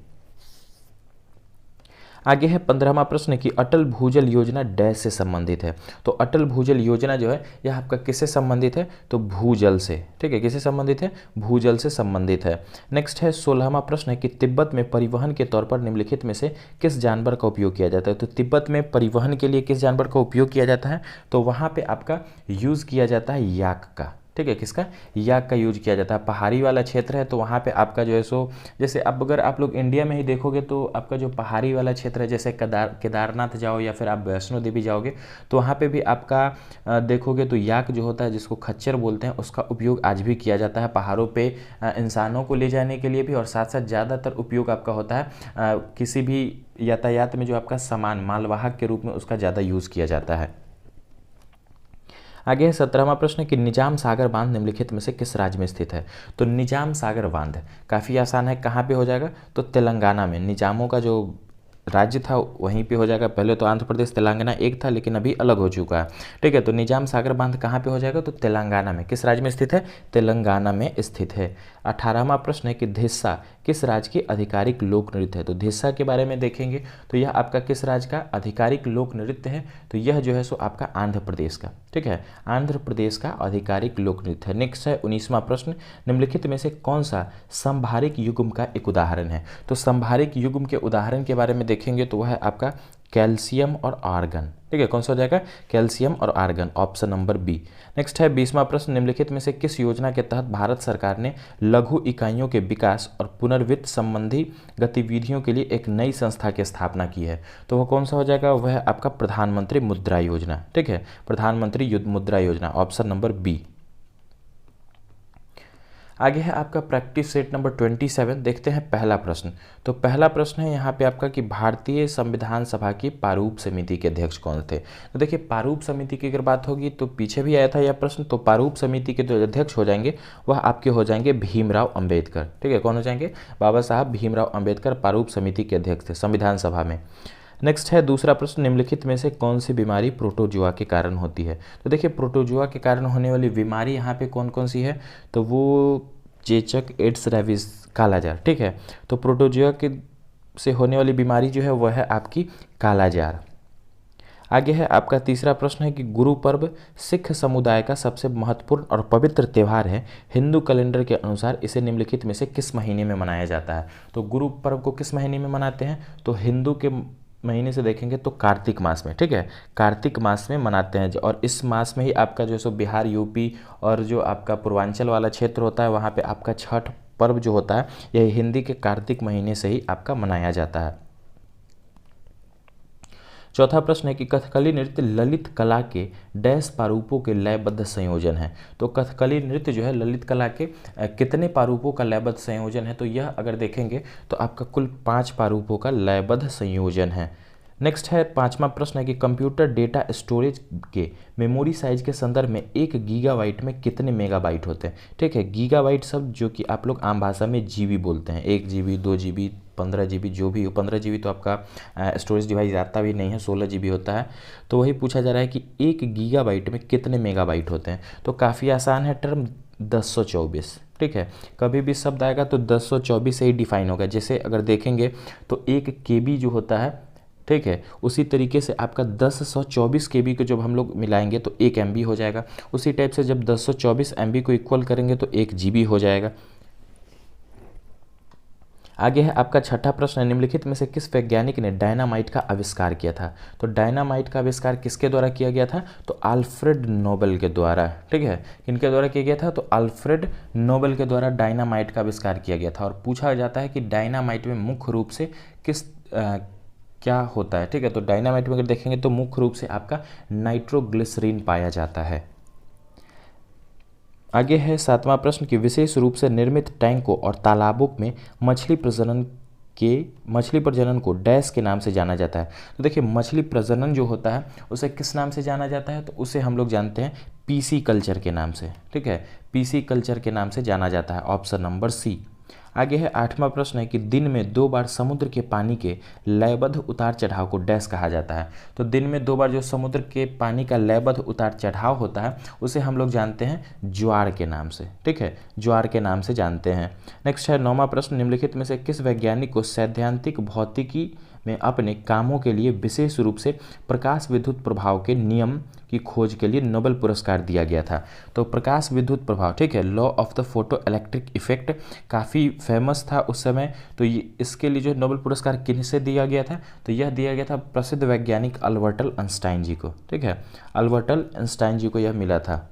आगे है 15वां प्रश्न कि अटल भूजल योजना डैश से संबंधित है। तो अटल भूजल योजना जो है यह आपका किससे संबंधित है, तो भूजल से, ठीक है, किससे संबंधित है, भूजल से संबंधित है। नेक्स्ट है 16वां प्रश्न है कि तिब्बत में परिवहन के तौर पर निम्नलिखित में से किस जानवर का उपयोग किया जाता है। तो तिब्बत में परिवहन के लिए किस जानवर का उपयोग किया जाता है, तो वहाँ पे आपका यूज़ किया जाता है याक का, ठीक है, किसका, याक का यूज किया जाता है। पहाड़ी वाला क्षेत्र है तो वहाँ पे आपका जो है सो, जैसे अब अगर आप लोग इंडिया में ही देखोगे तो आपका जो पहाड़ी वाला क्षेत्र है, जैसे केदारनाथ जाओ या फिर आप वैष्णो देवी जाओगे तो वहाँ पे भी आपका देखोगे तो याक जो होता है, जिसको खच्चर बोलते हैं, उसका उपयोग आज भी किया जाता है पहाड़ों पे इंसानों को ले जाने के लिए भी, और साथ साथ ज़्यादातर उपयोग आपका होता है किसी भी यातायात में जो आपका सामान मालवाहक के रूप में उसका ज़्यादा यूज़ किया जाता है। आगे है 17वां प्रश्न कि निजाम सागर बांध निम्नलिखित में से किस राज्य में स्थित है। तो निजाम सागर बांध काफ़ी आसान है, कहाँ पे हो जाएगा, तो तेलंगाना में। निजामों का जो राज्य था वहीं पे हो जाएगा। पहले तो आंध्र प्रदेश तेलंगाना एक था, लेकिन अभी अलग हो चुका है, ठीक है। तो निजाम सागर बांध कहाँ पे हो जाएगा, तो तेलंगाना में। किस राज्य में स्थित है, तेलंगाना में स्थित है। 18वां प्रश्न है कि धिस्सा किस राज्य की आधिकारिक लोक नृत्य है। तो धिस्सा के बारे में देखेंगे तो यह आपका किस राज्य का आधिकारिक लोक नृत्य है, तो यह जो है सो आपका आंध्र प्रदेश का, ठीक है, आंध्र प्रदेश का आधिकारिक लोक नृत्य है। नेक्स्ट है 19वां प्रश्न, निम्नलिखित में से कौन सा संभारिक युग्म का एक उदाहरण है। तो संभारिक युग्म के उदाहरण के बारे में देखेंगे तो वह है आपका कैल्शियम और आर्गन, ठीक है, कौन सा हो जाएगा, कैल्शियम और argon, option number B. Next है 20वां प्रश्न, निम्नलिखित में से किस योजना के तहत भारत सरकार ने लघु इकाइयों के विकास और पुनर्वित्त संबंधी गतिविधियों के लिए एक नई संस्था की स्थापना की है। तो वह कौन सा हो जाएगा, वह है आपका प्रधानमंत्री मुद्रा योजना, ठीक है, प्रधानमंत्री मुद्रा योजना, ऑप्शन नंबर बी। आगे है आपका प्रैक्टिस सेट नंबर 27। देखते हैं पहला प्रश्न। तो पहला प्रश्न है यहाँ पे आपका कि भारतीय संविधान सभा की प्रारूप समिति के अध्यक्ष कौन थे। तो देखिए प्रारूप समिति की अगर बात होगी तो पीछे भी आया था यह प्रश्न। तो प्रारूप समिति के जो अध्यक्ष हो जाएंगे वह आपके हो जाएंगे भीमराव अंबेडकर, ठीक है, कौन हो जाएंगे, बाबा साहब भीमराव अंबेडकर प्रारूप समिति के अध्यक्ष थे संविधान सभा में। नेक्स्ट है दूसरा प्रश्न, निम्नलिखित में से कौन सी बीमारी प्रोटोजुआ के कारण होती है। तो देखिए प्रोटोजुआ के कारण होने वाली बीमारी यहाँ पे कौन कौन सी है, तो वो चेचक, एड्स, रेबीज, कालाजार, ठीक है। तो प्रोटोजुआ के से होने वाली बीमारी जो है वह है आपकी कालाजार। आगे है आपका तीसरा प्रश्न है कि गुरु पर्व सिख समुदाय का सबसे महत्वपूर्ण और पवित्र त्यौहार है। हिंदू कैलेंडर के अनुसार इसे निम्नलिखित में से किस महीने में मनाया जाता है। तो गुरु पर्व को किस महीने में मनाते हैं, तो हिंदू के महीने से देखेंगे तो कार्तिक मास में, ठीक है, कार्तिक मास में मनाते हैं। और इस मास में ही आपका जो सो बिहार, यूपी और जो आपका पूर्वांचल वाला क्षेत्र होता है वहाँ पे आपका छठ पर्व जो होता है यह हिंदी के कार्तिक महीने से ही आपका मनाया जाता है। चौथा प्रश्न है कि कथकली नृत्य ललित कला के डैश प्रारूपों के लयबद्ध संयोजन है। तो कथकली नृत्य जो है ललित कला के कितने प्रारूपों का लयबद्ध संयोजन है, तो यह अगर देखेंगे तो आपका कुल 5 प्रारूपों का लयबद्ध संयोजन है। नेक्स्ट है 5वां प्रश्न है कि कंप्यूटर डेटा स्टोरेज के मेमोरी साइज के संदर्भ में 1 गीगाबाइट में कितने मेगाबाइट होते हैं, ठीक है। गीगाबाइट शब्द जो कि आप लोग आम भाषा में जीबी बोलते हैं, 1 GB, 2 GB, 15 GB, जो भी हो। 15 GB तो आपका स्टोरेज डिवाइस आता भी नहीं है, 16 GB होता है। तो वही पूछा जा रहा है कि 1 गीगाबाइट में कितने मेगाबाइट होते हैं। तो काफ़ी आसान है टर्म, 1024, ठीक है। कभी भी शब्द आएगा तो 1024 से ही डिफाइन होगा। जैसे अगर देखेंगे तो 1 KB जो होता है, ठीक है, उसी तरीके से आपका 1024 KB को जब हम लोग मिलाएंगे तो 1 MB हो जाएगा। उसी टाइप से जब 1024 MB को इक्वल करेंगे तो 1 GB हो जाएगा। आगे है आपका छठा प्रश्न, निम्नलिखित में से किस वैज्ञानिक ने डायनामाइट का आविष्कार किया था। तो डायनामाइट का आविष्कार किसके द्वारा किया गया था, तो अल्फ्रेड नोबेल के द्वारा, ठीक है। किनके द्वारा किया गया था, तो अल्फ्रेड नोबेल के द्वारा डायनामाइट का आविष्कार किया गया था। और पूछा जाता है कि डायनामाइट में मुख्य रूप से क्या होता है, ठीक है। तो डायनामाइट में अगर देखेंगे तो मुख्य रूप से आपका नाइट्रोग्लिसरीन पाया जाता है। आगे है 7वां प्रश्न कि विशेष रूप से निर्मित टैंकों और तालाबों में मछली प्रजनन को डैश के नाम से जाना जाता है। तो देखिए मछली प्रजनन जो होता है उसे किस नाम से जाना जाता है, तो उसे हम लोग जानते हैं पीसी कल्चर के नाम से, ठीक है, पीसी कल्चर के नाम से जाना जाता है, ऑप्शन नंबर सी। आगे है 8वां प्रश्न है कि दिन में 2 बार समुद्र के पानी के लयबद्ध उतार चढ़ाव को डैश कहा जाता है। तो दिन में 2 बार जो समुद्र के पानी का लयबद्ध उतार चढ़ाव होता है उसे हम लोग जानते हैं ज्वार के नाम से, ठीक है, ज्वार के नाम से जानते हैं। नेक्स्ट है 9वां प्रश्न, निम्नलिखित में से किस वैज्ञानिक को सैद्धांतिक भौतिकी में अपने कामों के लिए विशेष रूप से प्रकाश विद्युत प्रभाव के नियम की खोज के लिए नोबेल पुरस्कार दिया गया था। तो प्रकाश विद्युत प्रभाव, ठीक है, law of the photo electric effect काफ़ी फेमस था उस समय। तो ये इसके लिए जो नोबेल पुरस्कार किनसे दिया गया था, तो यह दिया गया था प्रसिद्ध वैज्ञानिक अल्बर्ट आइंस्टाइन जी को, ठीक है, अल्बर्ट आइंस्टाइन जी को यह मिला था।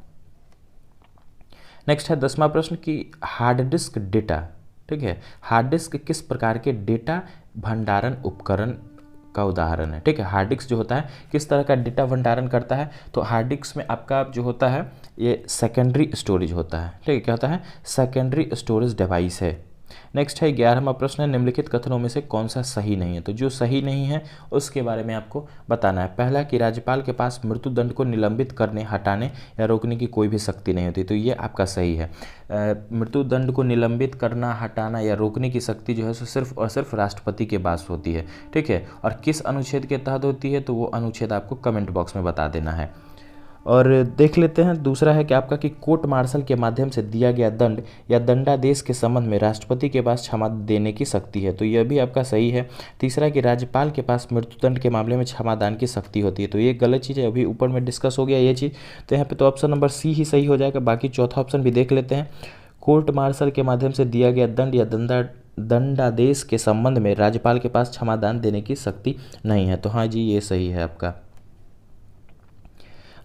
नेक्स्ट है 10वां प्रश्न कि हार्ड डिस्क डेटा, ठीक है, हार्ड डिस्क किस प्रकार के डेटा भंडारण उपकरण का उदाहरण है, ठीक है। हार्ड डिस्क जो होता है किस तरह का डेटा भंडारण करता है, तो हार्ड डिस्क में आपका जो होता है ये सेकेंडरी स्टोरेज होता है, ठीक है, क्या होता है, सेकेंडरी स्टोरेज डिवाइस है। नेक्स्ट है 11वां प्रश्न है निम्नलिखित कथनों में से कौन सा सही नहीं है, तो जो सही नहीं है उसके बारे में आपको बताना है। पहला कि राज्यपाल के पास मृत्युदंड को निलंबित करने, हटाने या रोकने की कोई भी शक्ति नहीं होती, तो ये आपका सही है। मृत्युदंड को निलंबित करना, हटाना या रोकने की शक्ति जो है सो सिर्फ और सिर्फ राष्ट्रपति के पास होती है, ठीक है। और किस अनुच्छेद के तहत होती है, तो वो अनुच्छेद आपको कमेंट बॉक्स में बता देना है। और देख लेते हैं दूसरा है कि आपका कि कोर्ट मार्शल के माध्यम से दिया गया दंड या दंडादेश के संबंध में राष्ट्रपति के पास क्षमा देने की शक्ति है, तो यह भी आपका सही है। तीसरा कि राज्यपाल के पास मृत्युदंड के मामले में क्षमादान की शक्ति होती है, तो ये गलत चीज़ है, अभी ऊपर में डिस्कस हो गया ये चीज़, तो यहाँ पे तो ऑप्शन नंबर सी ही सही हो जाएगा। बाकी चौथा ऑप्शन भी देख लेते हैं, कोर्ट मार्शल के माध्यम से दिया गया दंड या दंडादेश के संबंध में राज्यपाल के पास क्षमादान देने की शक्ति नहीं है, तो हाँ जी ये सही है आपका।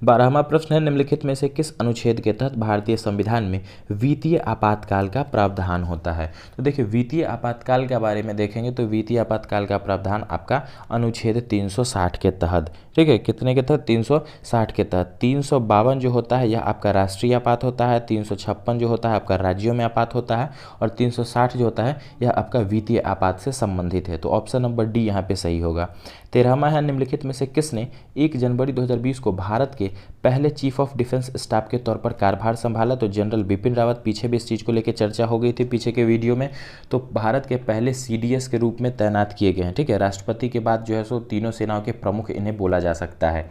12वां प्रश्न है निम्नलिखित में से किस अनुच्छेद के तहत भारतीय संविधान में वित्तीय आपातकाल का प्रावधान होता है, तो देखिए वित्तीय आपातकाल के बारे में देखेंगे तो वित्तीय आपातकाल का प्रावधान आपका अनुच्छेद 360 के तहत, ठीक है, कितने के तहत, 360 के तहत। 352 जो होता है यह आपका राष्ट्रीय आपात होता है, 356 जो होता है आपका राज्यों में आपात होता है, और 360 जो होता है यह आपका वित्तीय आपात से संबंधित है, तो ऑप्शन नंबर डी यहाँ पे सही होगा। 13वां है निम्नलिखित में से किसने 1 जनवरी 2020 को भारत के पहले चीफ ऑफ डिफेंस स्टाफ के तौर पर कार्यभार संभाला, तो जनरल बिपिन रावत, पीछे भी इस चीज़ को लेकर चर्चा हो गई थी पीछे के वीडियो में, तो भारत के पहले CDS के रूप में तैनात किए गए हैं, ठीक है। राष्ट्रपति के बाद जो है सो तीनों सेनाओं के प्रमुख इन्हें बोला जा सकता है।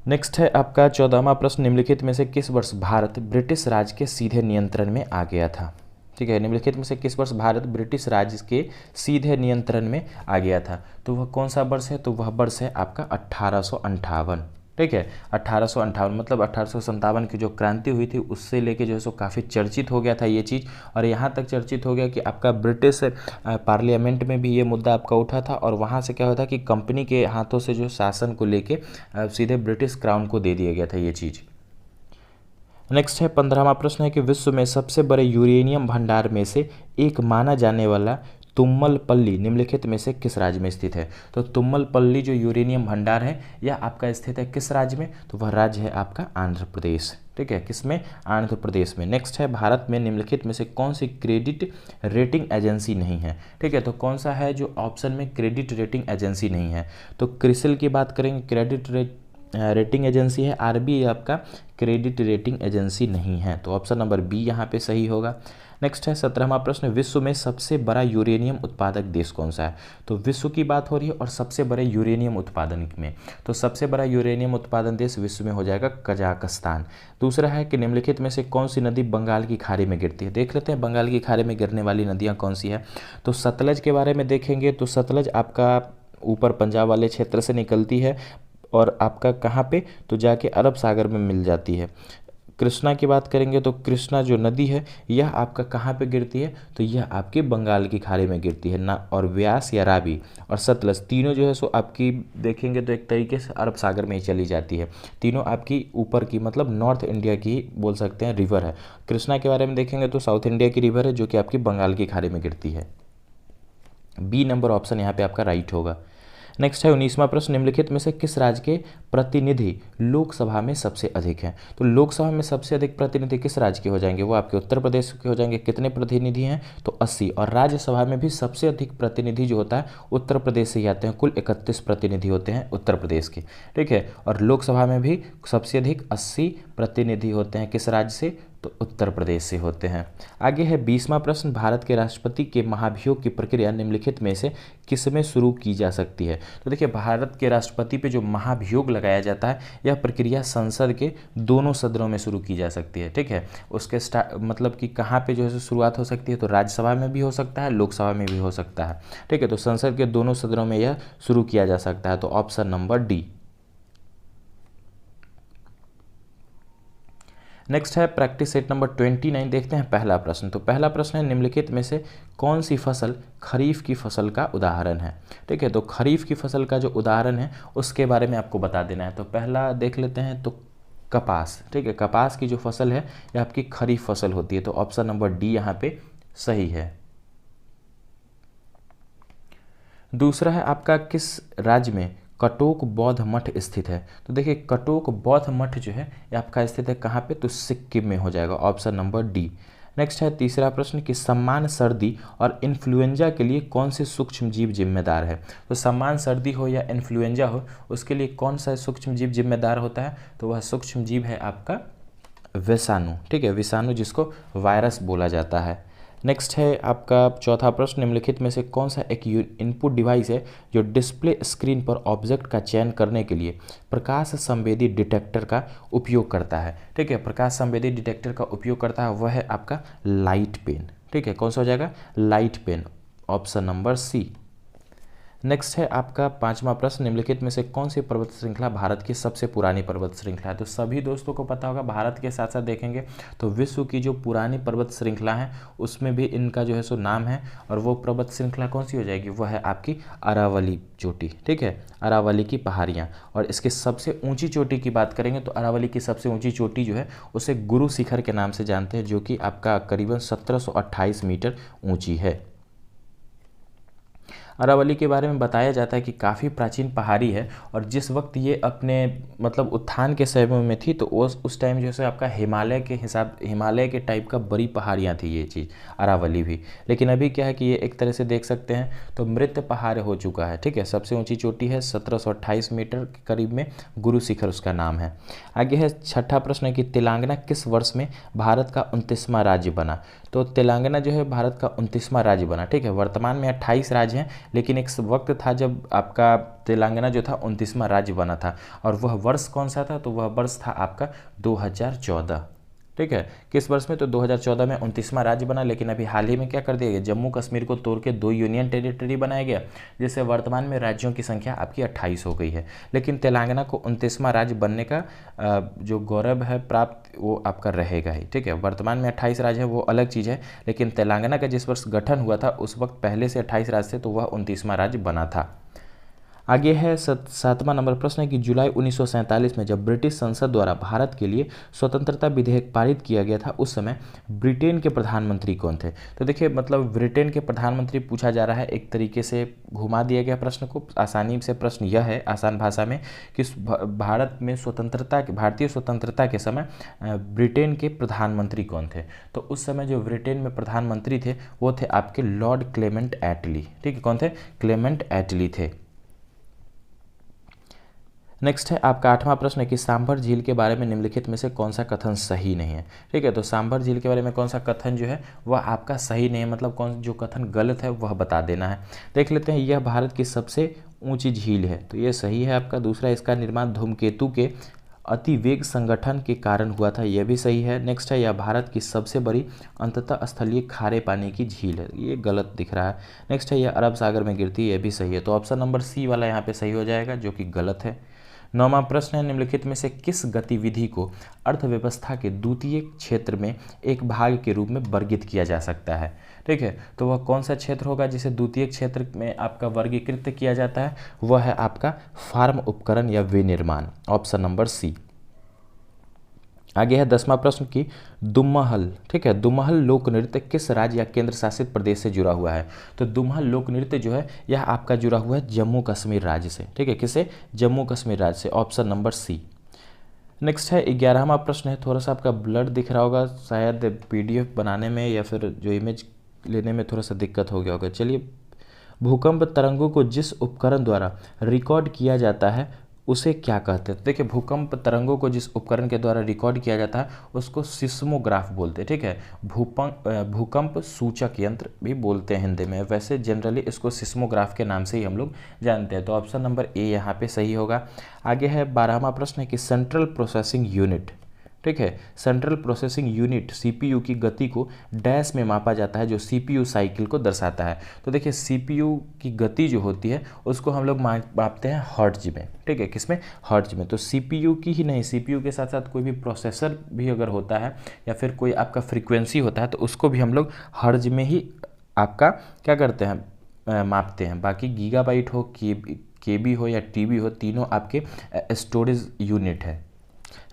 नेक्स्ट है आपका 14वां प्रश्न निम्नलिखित में से किस वर्ष भारत ब्रिटिश राज के सीधे नियंत्रण में आ गया था, ठीक है, निम्नलिखित में से किस वर्ष भारत ब्रिटिश राज के सीधे नियंत्रण में आ गया था, तो वह कौन सा वर्ष है, तो वह वर्ष है आपका 1858, ठीक है, 1858 मतलब 1857 की जो क्रांति हुई थी उससे लेके जो है सो काफ़ी चर्चित हो गया था ये चीज़, और यहाँ तक चर्चित हो गया कि आपका ब्रिटिश पार्लियामेंट में भी ये मुद्दा आपका उठा था, और वहाँ से क्या होता कि कंपनी के हाथों से जो शासन को लेके सीधे ब्रिटिश क्राउन को दे दिया गया था ये चीज़। नेक्स्ट है 15वां प्रश्न है कि विश्व में सबसे बड़े यूरेनियम भंडार में से एक माना जाने वाला तुम्मलपल्ली निम्नलिखित में से किस राज्य में स्थित है, तो तुम्मलपल्ली जो यूरेनियम भंडार है यह आपका स्थित है किस राज्य में, तो वह राज्य है आपका आंध्र प्रदेश, ठीक है, किसमें, आंध्र प्रदेश में। नेक्स्ट है भारत में निम्नलिखित में से कौन सी क्रेडिट रेटिंग एजेंसी नहीं है, ठीक है, तो कौन सा है जो ऑप्शन में क्रेडिट रेटिंग एजेंसी नहीं है, तो क्रिसिल की बात करेंगे, क्रेडिट रेटिंग एजेंसी है, RBI आपका क्रेडिट रेटिंग एजेंसी नहीं है, तो ऑप्शन नंबर बी यहाँ पे सही होगा। नेक्स्ट है 17वां प्रश्न विश्व में सबसे बड़ा यूरेनियम उत्पादक देश कौन सा है, तो विश्व की बात हो रही है और सबसे बड़े यूरेनियम उत्पादन में, तो सबसे बड़ा यूरेनियम उत्पादन देश विश्व में हो जाएगा कजाकिस्तान। दूसरा है कि निम्नलिखित में से कौन सी नदी बंगाल की खाड़ी में गिरती है, देख लेते हैं बंगाल की खाड़ी में गिरने वाली नदियाँ कौन सी है, तो सतलज के बारे में देखेंगे तो सतलज आपका ऊपर पंजाब वाले क्षेत्र से निकलती है और आपका कहाँ पे, तो जाके अरब सागर में मिल जाती है। कृष्णा की बात करेंगे तो कृष्णा जो नदी है यह आपका कहाँ पे गिरती है, तो यह आपके बंगाल की खाड़ी में गिरती है ना, और व्यास या रावी और सतलज तीनों जो है सो आपकी देखेंगे तो एक तरीके से अरब सागर में ही चली जाती है, तीनों आपकी ऊपर की मतलब नॉर्थ इंडिया की बोल सकते हैं रिवर है। कृष्णा के बारे में देखेंगे तो साउथ इंडिया की रिवर है जो कि आपकी बंगाल की खाड़ी में गिरती है। बी नंबर ऑप्शन यहाँ पे आपका राइट होगा। नेक्स्ट है 19वां प्रश्न निम्नलिखित में से किस राज्य के प्रतिनिधि लोकसभा में सबसे अधिक हैं, तो लोकसभा में सबसे अधिक प्रतिनिधि किस राज्य के हो जाएंगे, वो आपके उत्तर प्रदेश के हो जाएंगे। कितने प्रतिनिधि हैं, तो 80, और राज्यसभा में भी सबसे अधिक प्रतिनिधि जो होता है उत्तर प्रदेश से ही आते हैं, कुल 31 प्रतिनिधि होते हैं उत्तर प्रदेश के, ठीक है, और लोकसभा में भी सबसे अधिक 80 प्रतिनिधि होते हैं किस राज्य से, तो उत्तर प्रदेश से होते हैं। आगे है 20वां प्रश्न, भारत के राष्ट्रपति के महाभियोग की प्रक्रिया निम्नलिखित में से किसमें शुरू की जा सकती है। तो देखिए, भारत के राष्ट्रपति पे जो महाभियोग लगाया जाता है, यह प्रक्रिया संसद के दोनों सदनों में शुरू की जा सकती है। ठीक है, उसके मतलब कि कहाँ पे जो है शुरुआत हो सकती है, तो राज्यसभा में भी हो सकता है, लोकसभा में भी हो सकता है। ठीक है, तो संसद के दोनों सदनों में यह शुरू किया जा सकता है, तो ऑप्शन नंबर डी। नेक्स्ट है प्रैक्टिस सेट नंबर 29। देखते हैं पहला प्रश्न। तो पहला प्रश्न है, निम्नलिखित में से कौन सी फसल खरीफ की फसल का उदाहरण है। ठीक है, तो खरीफ की फसल का जो उदाहरण है उसके बारे में आपको बता देना है। तो पहला देख लेते हैं, तो कपास। ठीक है, कपास की जो फसल है यह आपकी खरीफ फसल होती है, तो ऑप्शन नंबर डी यहाँ पे सही है। दूसरा है आपका, किस राज्य में कटोक बौद्ध मठ स्थित है। तो देखिए, कटोक बौद्ध मठ जो है ये आपका स्थित है कहाँ पे, तो सिक्किम में हो जाएगा, ऑप्शन नंबर डी। नेक्स्ट है तीसरा प्रश्न कि समान सर्दी और इन्फ्लुएंजा के लिए कौन से सूक्ष्म जीव जिम्मेदार है। तो समान सर्दी हो या इन्फ्लुएंजा हो, उसके लिए कौन सा सूक्ष्म जीव जिम्मेदार होता है, तो वह सूक्ष्म जीव है आपका विषाणु। ठीक है, विषाणु जिसको वायरस बोला जाता है। नेक्स्ट है आपका चौथा प्रश्न, निम्नलिखित में से कौन सा एक इनपुट डिवाइस है जो डिस्प्ले स्क्रीन पर ऑब्जेक्ट का चयन करने के लिए प्रकाश संवेदी डिटेक्टर का उपयोग करता है। ठीक है, प्रकाश संवेदी डिटेक्टर का उपयोग करता है, वह है आपका लाइट पेन। ठीक है, कौन सा हो जाएगा, light pen, option number C. Next है आपका पांचवा प्रश्न, निम्नलिखित में से कौन सी पर्वत श्रृंखला भारत की सबसे पुरानी पर्वत श्रृंखला है। तो सभी दोस्तों को पता होगा, भारत के साथ साथ देखेंगे तो विश्व की जो पुरानी पर्वत श्रृंखला है उसमें भी इनका जो है सो नाम है, और वो पर्वत श्रृंखला कौन सी हो जाएगी, वह है आपकी अरावली चोटी। ठीक है, अरावली की पहाड़ियाँ। और इसके सबसे ऊंची चोटी की बात करेंगे तो अरावली की सबसे ऊंची चोटी जो है उसे गुरु शिखर के नाम से जानते हैं, जो कि आपका करीबन 1728 मीटर ऊँची है। अरावली के बारे में बताया जाता है कि काफ़ी प्राचीन पहाड़ी है, और जिस वक्त ये अपने मतलब उत्थान के समय में थी तो उस टाइम जो है आपका हिमालय के टाइप का बड़ी पहाड़ियाँ थी ये चीज़, अरावली भी। लेकिन अभी क्या है कि ये एक तरह से देख सकते हैं तो मृत पहाड़ हो चुका है। ठीक है, सबसे ऊंची चोटी है 1728 मीटर के करीब में, गुरु शिखर उसका नाम है। आगे है छठा प्रश्न है कि तेलंगाना किस वर्ष में भारत का 29वां राज्य बना। तो तेलंगाना जो है भारत का 29वां राज्य बना। ठीक है, वर्तमान में 28 राज्य हैं, लेकिन एक वक्त था जब आपका तेलंगाना जो था 29वां राज्य बना था, और वह वर्ष कौन सा था, तो वह वर्ष था आपका 2014। ठीक है, किस वर्ष में, तो 2014 में 29वां राज्य बना। लेकिन अभी हाल ही में क्या कर दिया गया, जम्मू कश्मीर को तोड़ के 2 यूनियन टेरिटरी बनाया गया, जिससे वर्तमान में राज्यों की संख्या आपकी 28 हो गई है। लेकिन तेलंगाना को 29वां राज्य बनने का जो गौरव है प्राप्त, वो आपका रहेगा ही। ठीक है, वर्तमान में 28 राज्य है वो अलग चीज़ है, लेकिन तेलंगाना का जिस वर्ष गठन हुआ था उस वक्त पहले से 28 राज्य थे, तो वह 29वां राज्य बना था। आगे है 7वां नंबर प्रश्न है कि जुलाई 1947 में जब ब्रिटिश संसद द्वारा भारत के लिए स्वतंत्रता विधेयक पारित किया गया था, उस समय ब्रिटेन के प्रधानमंत्री कौन थे। तो देखिए, मतलब ब्रिटेन के प्रधानमंत्री पूछा जा रहा है, एक तरीके से घुमा दिया गया प्रश्न को। आसानी से प्रश्न यह है आसान भाषा में कि भारतीय स्वतंत्रता के समय ब्रिटेन के प्रधानमंत्री कौन थे। तो उस समय जो ब्रिटेन में प्रधानमंत्री थे वो थे आपके लॉर्ड क्लेमेंट एटली। ठीक है, कौन थे, क्लेमेंट एटली थे। नेक्स्ट है आपका 8वां प्रश्न है कि सांभर झील के बारे में निम्नलिखित में से कौन सा कथन सही नहीं है। ठीक है, तो सांभर झील के बारे में कौन सा कथन जो है वह आपका सही नहीं है, मतलब कौन जो कथन गलत है वह बता देना है। देख लेते हैं, यह भारत की सबसे ऊंची झील है, तो ये सही है आपका। दूसरा, इसका निर्माण धूमकेतु के अतिवेग संगठन के कारण हुआ था, यह भी सही है। नेक्स्ट है, यह भारत की सबसे बड़ी अंततः स्थलीय खारे पानी की झील है, ये गलत दिख रहा है। नेक्स्ट है, यह अरब सागर में गिरती है, यह भी सही है। तो ऑप्शन नंबर सी वाला यहाँ पे सही हो जाएगा, जो कि गलत है। 9वां प्रश्न है, निम्नलिखित में से किस गतिविधि को अर्थव्यवस्था के द्वितीय क्षेत्र में एक भाग के रूप में वर्गीकृत किया जा सकता है। ठीक है, तो वह कौन सा क्षेत्र होगा जिसे द्वितीय क्षेत्र में आपका वर्गीकृत किया जाता है, वह है आपका फार्म उपकरण या विनिर्माण, ऑप्शन नंबर सी। आगे है 10वां प्रश्न की दुम्महल। ठीक है, दुम्महल लोक नृत्य किस राज्य या केंद्र शासित प्रदेश से जुड़ा हुआ है। तो दुम्महल लोक नृत्य जो है यह आपका जुड़ा हुआ है जम्मू कश्मीर राज्य से। ठीक है, किसे, जम्मू कश्मीर राज्य से, ऑप्शन नंबर सी। नेक्स्ट है 11वां प्रश्न है, थोड़ा सा आपका ब्लर दिख रहा होगा, शायद PDF बनाने में या फिर जो इमेज लेने में थोड़ा सा दिक्कत हो गया होगा। चलिए, भूकंप तरंगों को जिस उपकरण द्वारा रिकॉर्ड किया जाता है उसे क्या कहते हैं? तो देखिए, भूकंप तरंगों को जिस उपकरण के द्वारा रिकॉर्ड किया जाता है उसको सिस्मोग्राफ बोलते हैं। ठीक है, भूकंप सूचक यंत्र भी बोलते हैं हिंदी में। वैसे जनरली इसको सिस्मोग्राफ के नाम से ही हम लोग जानते हैं। तो ऑप्शन नंबर ए यहाँ पे सही होगा। आगे है 12वां प्रश्न है कि सेंट्रल प्रोसेसिंग यूनिट, ठीक है, सेंट्रल प्रोसेसिंग यूनिट सीपीयू की गति को डैश में मापा जाता है जो सीपीयू साइकिल को दर्शाता है। तो देखिए, सीपीयू की गति जो होती है उसको हम लोग मापते हैं हर्ट्ज में। ठीक है, किसमें? हर्ट्ज में। तो सीपीयू की ही नहीं, सीपीयू के साथ साथ कोई भी प्रोसेसर भी अगर होता है या फिर कोई आपका फ्रीक्वेंसी होता है तो उसको भी हम लोग हर्ट्ज में ही आपका क्या करते हैं, मापते हैं। बाकी गीगाबाइट हो, केबी हो या टीबी हो, तीनों आपके स्टोरेज यूनिट है।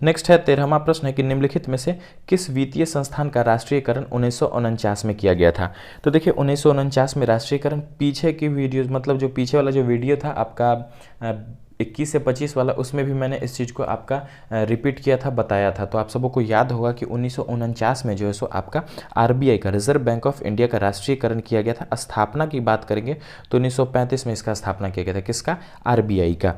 नेक्स्ट है 13वां प्रश्न है कि निम्नलिखित में से किस वित्तीय संस्थान का राष्ट्रीयकरण 1949 में किया गया था? तो देखिए, 1949 में राष्ट्रीयकरण, पीछे की वीडियोज मतलब जो पीछे वाला जो वीडियो था आपका 21 से 25 वाला, उसमें भी मैंने इस चीज़ को आपका रिपीट किया था, बताया था। तो आप सबको याद होगा कि 1949 में जो है सो आपका आरबीआई का, रिजर्व बैंक ऑफ इंडिया का राष्ट्रीयकरण किया गया था। स्थापना की बात करेंगे तो 1935 में इसका स्थापना किया गया था। किसका? आरबीआई का।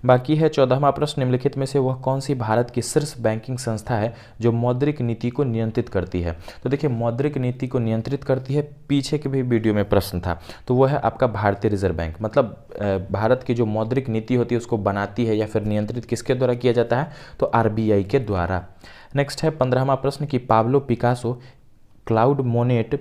बाकी है 14वां प्रश्न, निम्नलिखित में से वह कौन सी भारत की शीर्ष बैंकिंग संस्था है जो मौद्रिक नीति को नियंत्रित करती है? तो देखिए, मौद्रिक नीति को नियंत्रित करती है, पीछे के भी वीडियो में प्रश्न था, तो वह है आपका भारतीय रिजर्व बैंक। मतलब भारत की जो मौद्रिक नीति होती है उसको बनाती है या फिर नियंत्रित किसके द्वारा किया जाता है? तो आरबीआई के द्वारा। नेक्स्ट है 15वां प्रश्न कि Pablo Picasso, Claude Monet,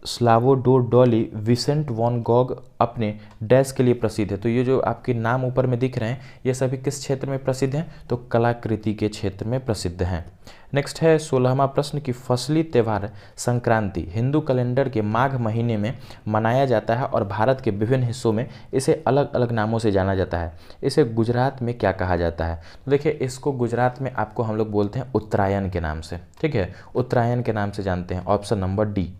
Salvador Dali, Vincent van Gogh अपने डैश के लिए प्रसिद्ध है। तो ये जो आपके नाम ऊपर में दिख रहे हैं ये सभी किस क्षेत्र में प्रसिद्ध हैं? तो कलाकृति के क्षेत्र में प्रसिद्ध हैं। नेक्स्ट है 16वां प्रश्न कि फसली त्यौहार संक्रांति हिंदू कैलेंडर के माघ महीने में मनाया जाता है और भारत के विभिन्न हिस्सों में इसे अलग अलग नामों से जाना जाता है। इसे गुजरात में क्या कहा जाता है? तो देखिए, इसको गुजरात में आपको हम लोग बोलते हैं उत्तरायण के नाम से। ठीक है, उत्तरायण के नाम से जानते हैं। Option number D.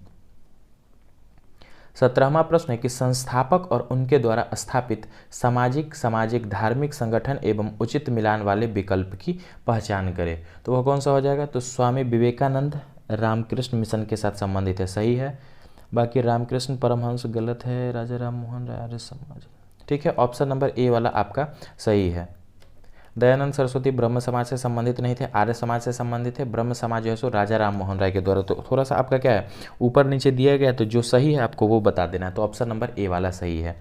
17वां प्रश्न है कि संस्थापक और उनके द्वारा स्थापित सामाजिक धार्मिक संगठन एवं उचित मिलान वाले विकल्प की पहचान करें। तो वह कौन सा हो जाएगा? तो स्वामी विवेकानंद रामकृष्ण मिशन के साथ संबंधित है, सही है। बाकी रामकृष्ण परमहंस गलत है, राजा राम मोहन राय आर्य समाज, ठीक है। ऑप्शन नंबर ए वाला आपका सही है। दयानंद सरस्वती ब्रह्म समाज से संबंधित नहीं थे, आर्य समाज से संबंधित थे। ब्रह्म समाज जो है सो राजा राम मोहन राय के द्वारा। तो थोड़ा सा आपका क्या है, ऊपर नीचे दिया गया, तो जो सही है आपको वो बता देना है। तो ऑप्शन नंबर ए वाला सही है।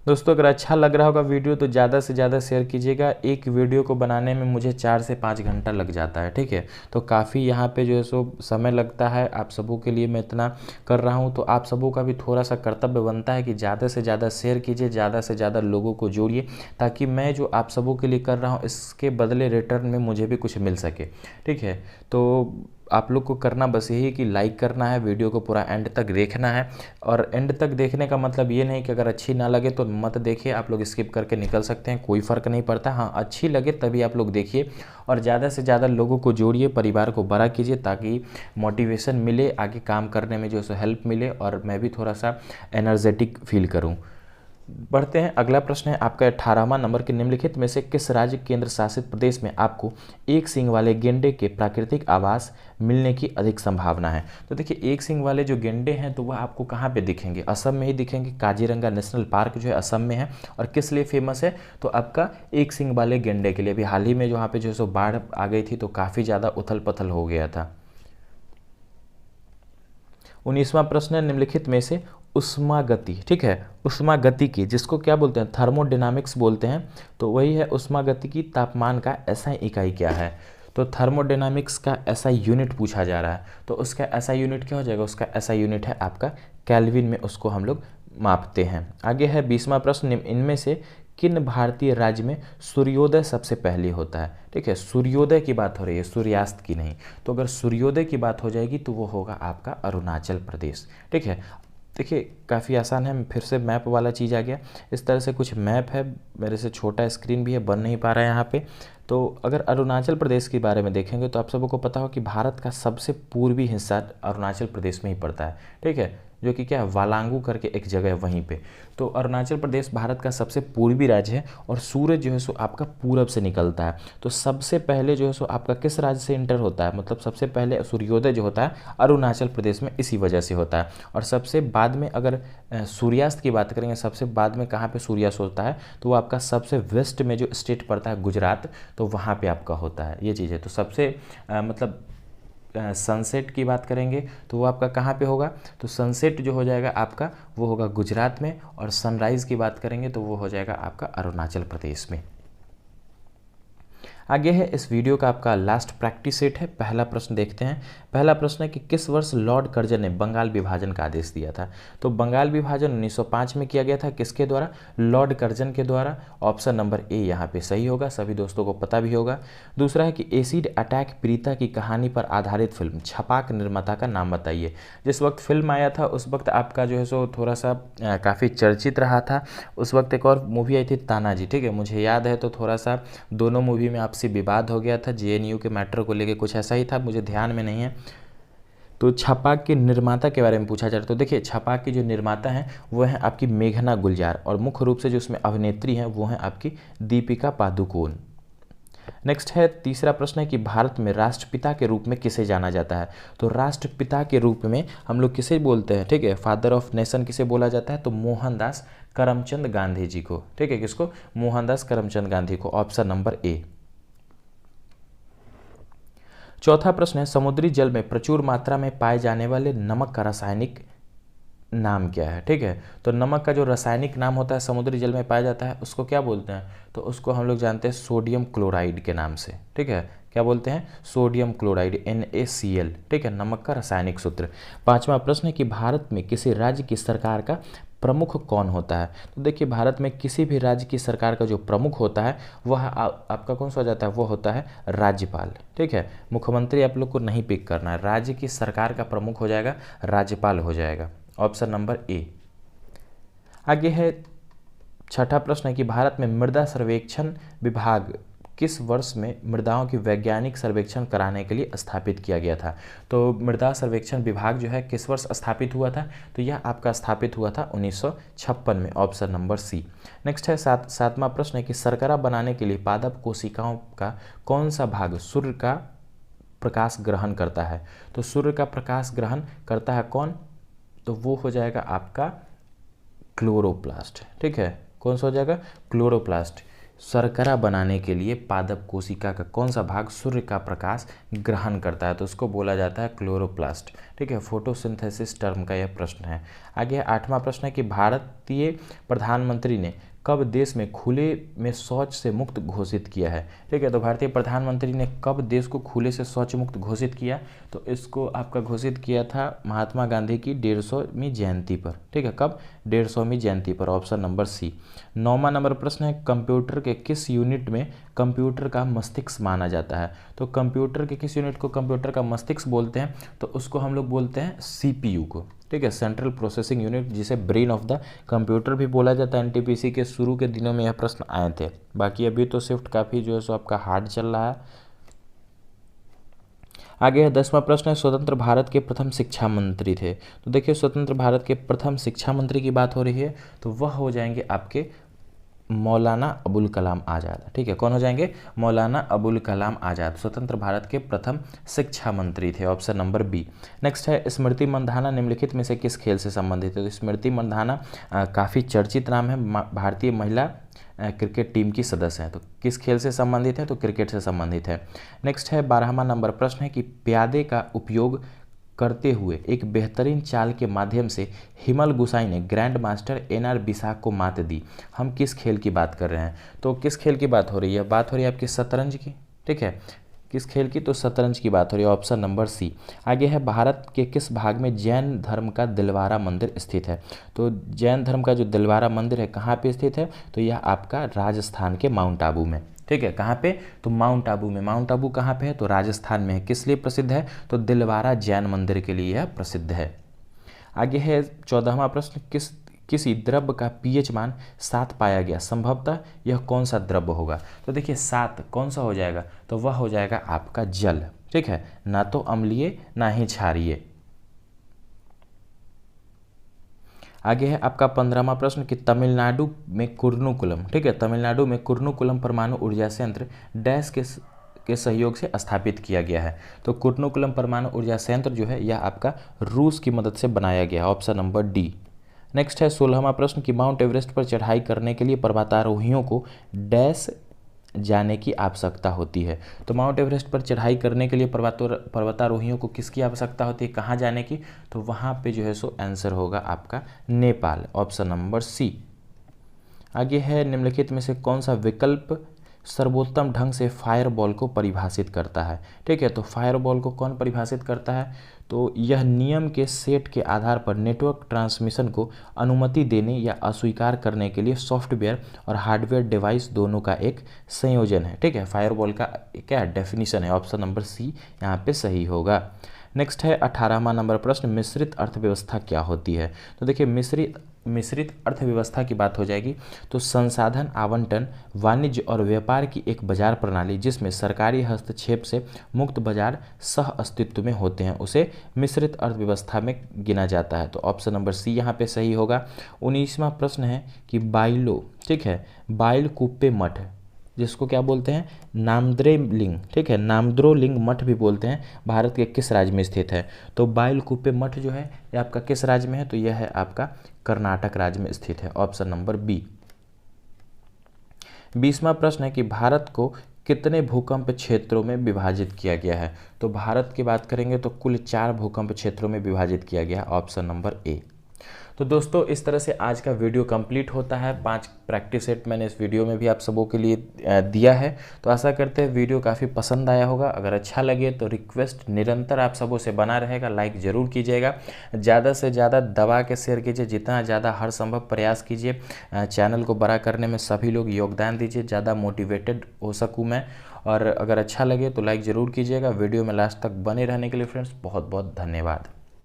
दोस्तों, अगर अच्छा लग रहा होगा वीडियो तो ज़्यादा से ज़्यादा शेयर कीजिएगा। एक वीडियो को बनाने में मुझे 4 से 5 घंटा लग जाता है, ठीक है। तो काफ़ी यहाँ पे जो है सो समय लगता है। आप सबों के लिए मैं इतना कर रहा हूँ, तो आप सबों का भी थोड़ा सा कर्तव्य बनता है कि ज़्यादा से ज़्यादा शेयर कीजिए, ज़्यादा से ज़्यादा लोगों को जोड़िए, ताकि मैं जो आप सबों के लिए कर रहा हूँ इसके बदले रिटर्न में मुझे भी कुछ मिल सके, ठीक है। तो आप लोग को करना बस यही कि लाइक करना है, वीडियो को पूरा एंड तक देखना है। और एंड तक देखने का मतलब ये नहीं कि अगर अच्छी ना लगे तो मत देखिए, आप लोग स्किप करके निकल सकते हैं, कोई फ़र्क नहीं पड़ता। हाँ, अच्छी लगे तभी आप लोग देखिए और ज़्यादा से ज़्यादा लोगों को जोड़िए, परिवार को बड़ा कीजिए, ताकि मोटिवेशन मिले, आगे काम करने में जो है हेल्प मिले और मैं भी थोड़ा सा एनर्जेटिक फील करूँ। बढ़ते हैं, अगला प्रश्न है आपका 18वां नंबर के निम्नलिखित में से किस राज्य केंद्र शासित प्रदेश में आपको एक सींग वाले गेंडे के प्राकृतिक आवास मिलने की अधिक संभावना है? तो देखिए, एक सींग वाले जो गेंडे हैं तो वह आपको कहाँ पे दिखेंगे? असम में ही दिखेंगे। काजीरंगा नेशनल पार्क जो है असम में है। और किस लिए फेमस है? तो आपका एक सींग वाले गेंडे के लिए। अभी हाल ही में जो वहाँ पे जो है सो बाढ़ आ गई थी तो काफ़ी ज़्यादा उथल पुथल हो गया था। 19वां प्रश्न है निम्नलिखित में से उष्मागति, ठीक है, उष्मागतिकी जिसको क्या बोलते हैं? थर्मोडायनामिक्स बोलते हैं। तो वही है उष्मागतिकी, तापमान का एसआई इकाई क्या है? तो थर्मोडायनामिक्स का एसआई यूनिट पूछा जा रहा है, तो उसका एसआई यूनिट क्या हो जाएगा? उसका एसआई यूनिट है आपका केल्विन में, उसको हम लोग मापते हैं। आगे है 20वां प्रश्न, इनमें से किन भारतीय राज्य में सूर्योदय सबसे पहले होता है? ठीक है, सूर्योदय की बात हो रही है, सूर्यास्त की नहीं। तो अगर सूर्योदय की बात हो जाएगी तो वो होगा आपका अरुणाचल प्रदेश, ठीक है। देखिए, काफ़ी आसान है, फिर से मैप वाला चीज़ आ गया। इस तरह से कुछ मैप है, मेरे से छोटा स्क्रीन भी है, बन नहीं पा रहा है यहाँ पे। तो अगर अरुणाचल प्रदेश के बारे में देखेंगे तो आप सबको पता हो कि भारत का सबसे पूर्वी हिस्सा अरुणाचल प्रदेश में ही पड़ता है, ठीक है। जो कि क्या है, वालांगू करके एक जगह है वहीं पे। तो अरुणाचल प्रदेश भारत का सबसे पूर्वी राज्य है और सूरज जो है सो आपका पूरब से निकलता है। तो सबसे पहले जो है सो आपका किस राज्य से इंटर होता है, मतलब सबसे पहले सूर्योदय जो होता है अरुणाचल प्रदेश में इसी वजह से होता है। और सबसे बाद में अगर सूर्यास्त की बात करेंगे, सबसे बाद में कहाँ पे सूर्यास्त होता है, तो वो आपका सबसे वेस्ट में जो स्टेट पड़ता है गुजरात, तो वहाँ पे आपका होता है, ये चीज़ है। तो सबसे मतलब सनसेट की बात करेंगे तो वो आपका कहाँ पे होगा, तो सनसेट जो हो जाएगा आपका वो होगा गुजरात में, और सनराइज़ की बात करेंगे तो वो हो जाएगा आपका अरुणाचल प्रदेश में। आगे है इस वीडियो का आपका लास्ट प्रैक्टिस सेट है। पहला प्रश्न देखते हैं। पहला प्रश्न है कि किस वर्ष लॉर्ड कर्जन ने बंगाल विभाजन का आदेश दिया था। तो बंगाल विभाजन 1905 में किया गया था, किसके द्वारा, लॉर्ड कर्जन के द्वारा। ऑप्शन नंबर ए यहाँ पे सही होगा, सभी दोस्तों को पता भी होगा। दूसरा है कि एसिड अटैक पीड़िता की कहानी पर आधारित फिल्म छपाक निर्माता का नाम बताइए। जिस वक्त फिल्म आया था उस वक्त आपका जो है सो थोड़ा सा काफ़ी चर्चित रहा था। उस वक्त एक और मूवी आई थी तानाजी, ठीक है, मुझे याद है। तो थोड़ा सा दोनों मूवी में आपसी विवाद हो गया था, जेएनयू के मैटर को लेके कुछ ऐसा ही था, मुझे ध्यान में नहीं है। तो छपाक के निर्माता के बारे में पूछा जा रहा है। तो देखिए छपाक की जो निर्माता हैं वो है आपकी मेघना गुलजार, और मुख्य रूप से जो उसमें अभिनेत्री हैं वो हैं आपकी दीपिका पादुकोण। नेक्स्ट है तीसरा प्रश्न है कि भारत में राष्ट्रपिता के रूप में किसे जाना जाता है। तो राष्ट्रपिता के रूप में हम लोग किसे बोलते हैं, ठीक है, फादर ऑफ नेशन किसे बोला जाता है, तो मोहनदास करमचंद गांधी जी को, ठीक है, किसको, मोहनदास करमचंद गांधी को। Option number A. चौथा प्रश्न है समुद्री जल में प्रचुर मात्रा में पाए जाने वाले नमक का रासायनिक नाम क्या है, ठीक है। तो नमक का जो रासायनिक नाम होता है समुद्री जल में पाया जाता है उसको क्या बोलते हैं, तो उसको हम लोग जानते हैं सोडियम क्लोराइड के नाम से, ठीक है, क्या बोलते हैं, सोडियम क्लोराइड NaCl, ठीक है, नमक का रासायनिक सूत्र। पांचवा प्रश्न है कि भारत में किसी राज्य की सरकार का प्रमुख कौन होता है। तो देखिए भारत में किसी भी राज्य की सरकार का जो प्रमुख होता है वह आपका कौन सा हो जाता है, वो होता है राज्यपाल, ठीक है। मुख्यमंत्री आप लोग को नहीं पिक करना है, राज्य की सरकार का प्रमुख हो जाएगा राज्यपाल हो जाएगा। Option number A. आगे है छठा प्रश्न है कि भारत में मृदा सर्वेक्षण विभाग किस वर्ष में मृदाओं की वैज्ञानिक सर्वेक्षण कराने के लिए स्थापित किया गया था। तो मृदा सर्वेक्षण विभाग जो है किस वर्ष स्थापित हुआ था, तो यह आपका स्थापित हुआ था 1956 में। Option number C. नेक्स्ट है सातवां प्रश्न है कि शर्करा बनाने के लिए पादप कोशिकाओं का कौन सा भाग सूर्य का प्रकाश ग्रहण करता है। तो सूर्य का प्रकाश ग्रहण करता है कौन, तो वो हो जाएगा आपका क्लोरोप्लास्ट, ठीक है, कौन सा हो जाएगा, क्लोरोप्लास्ट। शर्करा बनाने के लिए पादप कोशिका का कौन सा भाग सूर्य का प्रकाश ग्रहण करता है, तो उसको बोला जाता है क्लोरोप्लास्ट, ठीक है। फोटोसिंथेसिस टर्म का यह प्रश्न है। आगे आठवां प्रश्न है कि भारतीय प्रधानमंत्री ने कब देश में खुले में शौच से मुक्त घोषित किया है, ठीक है। तो भारतीय प्रधानमंत्री ने कब देश को खुले से शौच मुक्त घोषित किया, तो इसको आपका घोषित किया था महात्मा गांधी की 150वीं जयंती पर, ठीक है, कब, 150वीं जयंती पर। Option number C. 9वां नंबर प्रश्न है कंप्यूटर के किस यूनिट में कंप्यूटर का मस्तिष्क माना जाता है। तो कंप्यूटर के किस यूनिट को कंप्यूटर का मस्तिष्क बोलते हैं, तो उसको हम लोग बोलते हैं CPU को, ठीक है, सेंट्रल प्रोसेसिंग यूनिट, जिसे ब्रेन ऑफ द कंप्यूटर भी बोला जाता है। NTPC के शुरू के दिनों में यह प्रश्न आए थे, बाकी अभी तो शिफ्ट काफ़ी जो है सो आपका हार्ड चल रहा है। आगे है 10वां प्रश्न है स्वतंत्र भारत के प्रथम शिक्षा मंत्री थे। तो देखिए स्वतंत्र भारत के प्रथम शिक्षा मंत्री की बात हो रही है, तो वह हो जाएंगे आपके मौलाना अबुल कलाम आज़ाद, ठीक है, कौन हो जाएंगे, मौलाना अबुल कलाम आज़ाद स्वतंत्र भारत के प्रथम शिक्षा मंत्री थे। Option number B. नेक्स्ट है स्मृति मंधाना निम्नलिखित में से किस खेल से संबंधित है। तो स्मृति मंधाना काफ़ी चर्चित नाम है, भारतीय महिला क्रिकेट टीम की सदस्य हैं। तो किस खेल से संबंधित है, तो क्रिकेट से संबंधित है। नेक्स्ट है 12वां नंबर प्रश्न है कि प्यादे का उपयोग करते हुए एक बेहतरीन चाल के माध्यम से हिमल गुसाई ने ग्रैंड मास्टर NR बिसाक को मात दी। हम किस खेल की बात कर रहे हैं, तो किस खेल की बात हो रही है, बात हो रही है आपकी शतरंज की, ठीक है, किस खेल की, तो शतरंज की बात हो रही है। Option number C. आगे है भारत के किस भाग में जैन धर्म का दिलवारा मंदिर स्थित है। तो जैन धर्म का जो दिलवारा मंदिर है कहाँ पे स्थित है, तो यह आपका राजस्थान के माउंट आबू में, ठीक है, कहाँ पे, तो माउंट आबू में। माउंट आबू कहाँ पे है, तो राजस्थान में है। किस लिए प्रसिद्ध है, तो दिलवारा जैन मंदिर के लिए यह प्रसिद्ध है। आगे है 14वां प्रश्न किसी द्रव्य का pH मान 7 पाया गया, संभवतः यह कौन सा द्रव्य होगा। तो देखिए 7 कौन सा हो जाएगा, तो वह हो जाएगा आपका जल, ठीक है, ना तो अम्लीय ना ही क्षारीय। आगे है आपका 15वां प्रश्न कि तमिलनाडु में कुर्नुकुलम, ठीक है, तमिलनाडु में कुर्नुकुलम परमाणु ऊर्जा संयंत्र डैश के सहयोग से स्थापित किया गया है। तो कुर्नुकुलम परमाणु ऊर्जा संयंत्र जो है यह आपका रूस की मदद से बनाया गया, ऑप्शन नंबर डी। नेक्स्ट है 16वां प्रश्न कि माउंट एवरेस्ट पर चढ़ाई करने के लिए पर्वतारोहियों को डैश जाने की आवश्यकता होती है। तो माउंट एवरेस्ट पर चढ़ाई करने के लिए पर्वतारोहियों को किसकी आवश्यकता होती है, कहाँ जाने की, तो वहाँ पे जो है सो आंसर होगा आपका नेपाल, ऑप्शन नंबर सी। आगे है निम्नलिखित में से कौन सा विकल्प सर्वोत्तम ढंग से फायरबॉल को परिभाषित करता है। ठीक है, तो फायरबॉल को कौन परिभाषित करता है, तो यह नियम के सेट के आधार पर नेटवर्क ट्रांसमिशन को अनुमति देने या अस्वीकार करने के लिए सॉफ्टवेयर और हार्डवेयर डिवाइस दोनों का एक संयोजन है। ठीक है, फायरबॉल का क्या डेफिनेशन है, ऑप्शन नंबर सी यहाँ पे सही होगा। नेक्स्ट है 18वां नंबर प्रश्न, मिश्रित अर्थव्यवस्था क्या होती है। तो देखिए मिश्रित अर्थव्यवस्था की बात हो जाएगी तो संसाधन आवंटन, वाणिज्य और व्यापार की एक बाजार प्रणाली जिसमें सरकारी हस्तक्षेप से मुक्त बाजार सह अस्तित्व में होते हैं, उसे मिश्रित अर्थव्यवस्था में गिना जाता है। तो ऑप्शन नंबर सी यहाँ पे सही होगा। 19वां प्रश्न है कि बाइलो, ठीक है, बाइलकुप्पे मठ जिसको क्या बोलते हैं, नामद्रेलिंग, ठीक है, नामद्रोलिंग मठ भी बोलते हैं, भारत के किस राज्य में स्थित है। तो बाइलकुप्पे मठ जो है ये आपका किस राज्य में है, तो यह है आपका कर्नाटक राज्य में स्थित है, ऑप्शन नंबर बी। 20वां प्रश्न है कि भारत को कितने भूकंप क्षेत्रों में विभाजित किया गया है। तो भारत की बात करेंगे तो कुल 4 भूकंप क्षेत्रों में विभाजित किया गया, ऑप्शन नंबर ए। तो दोस्तों इस तरह से आज का वीडियो कंप्लीट होता है। 5 प्रैक्टिस सेट मैंने इस वीडियो में भी आप सबों के लिए दिया है। तो आशा करते हैं वीडियो काफ़ी पसंद आया होगा। अगर अच्छा लगे तो रिक्वेस्ट निरंतर आप सबों से बना रहेगा, लाइक ज़रूर कीजिएगा, ज़्यादा से ज़्यादा दबा के शेयर कीजिए, जितना ज़्यादा हर संभव प्रयास कीजिए, चैनल को बड़ा करने में सभी लोग योगदान दीजिए, ज़्यादा मोटिवेटेड हो सकूँ मैं। और अगर अच्छा लगे तो लाइक ज़रूर कीजिएगा। वीडियो में लास्ट तक बने रहने के लिए फ्रेंड्स बहुत बहुत धन्यवाद।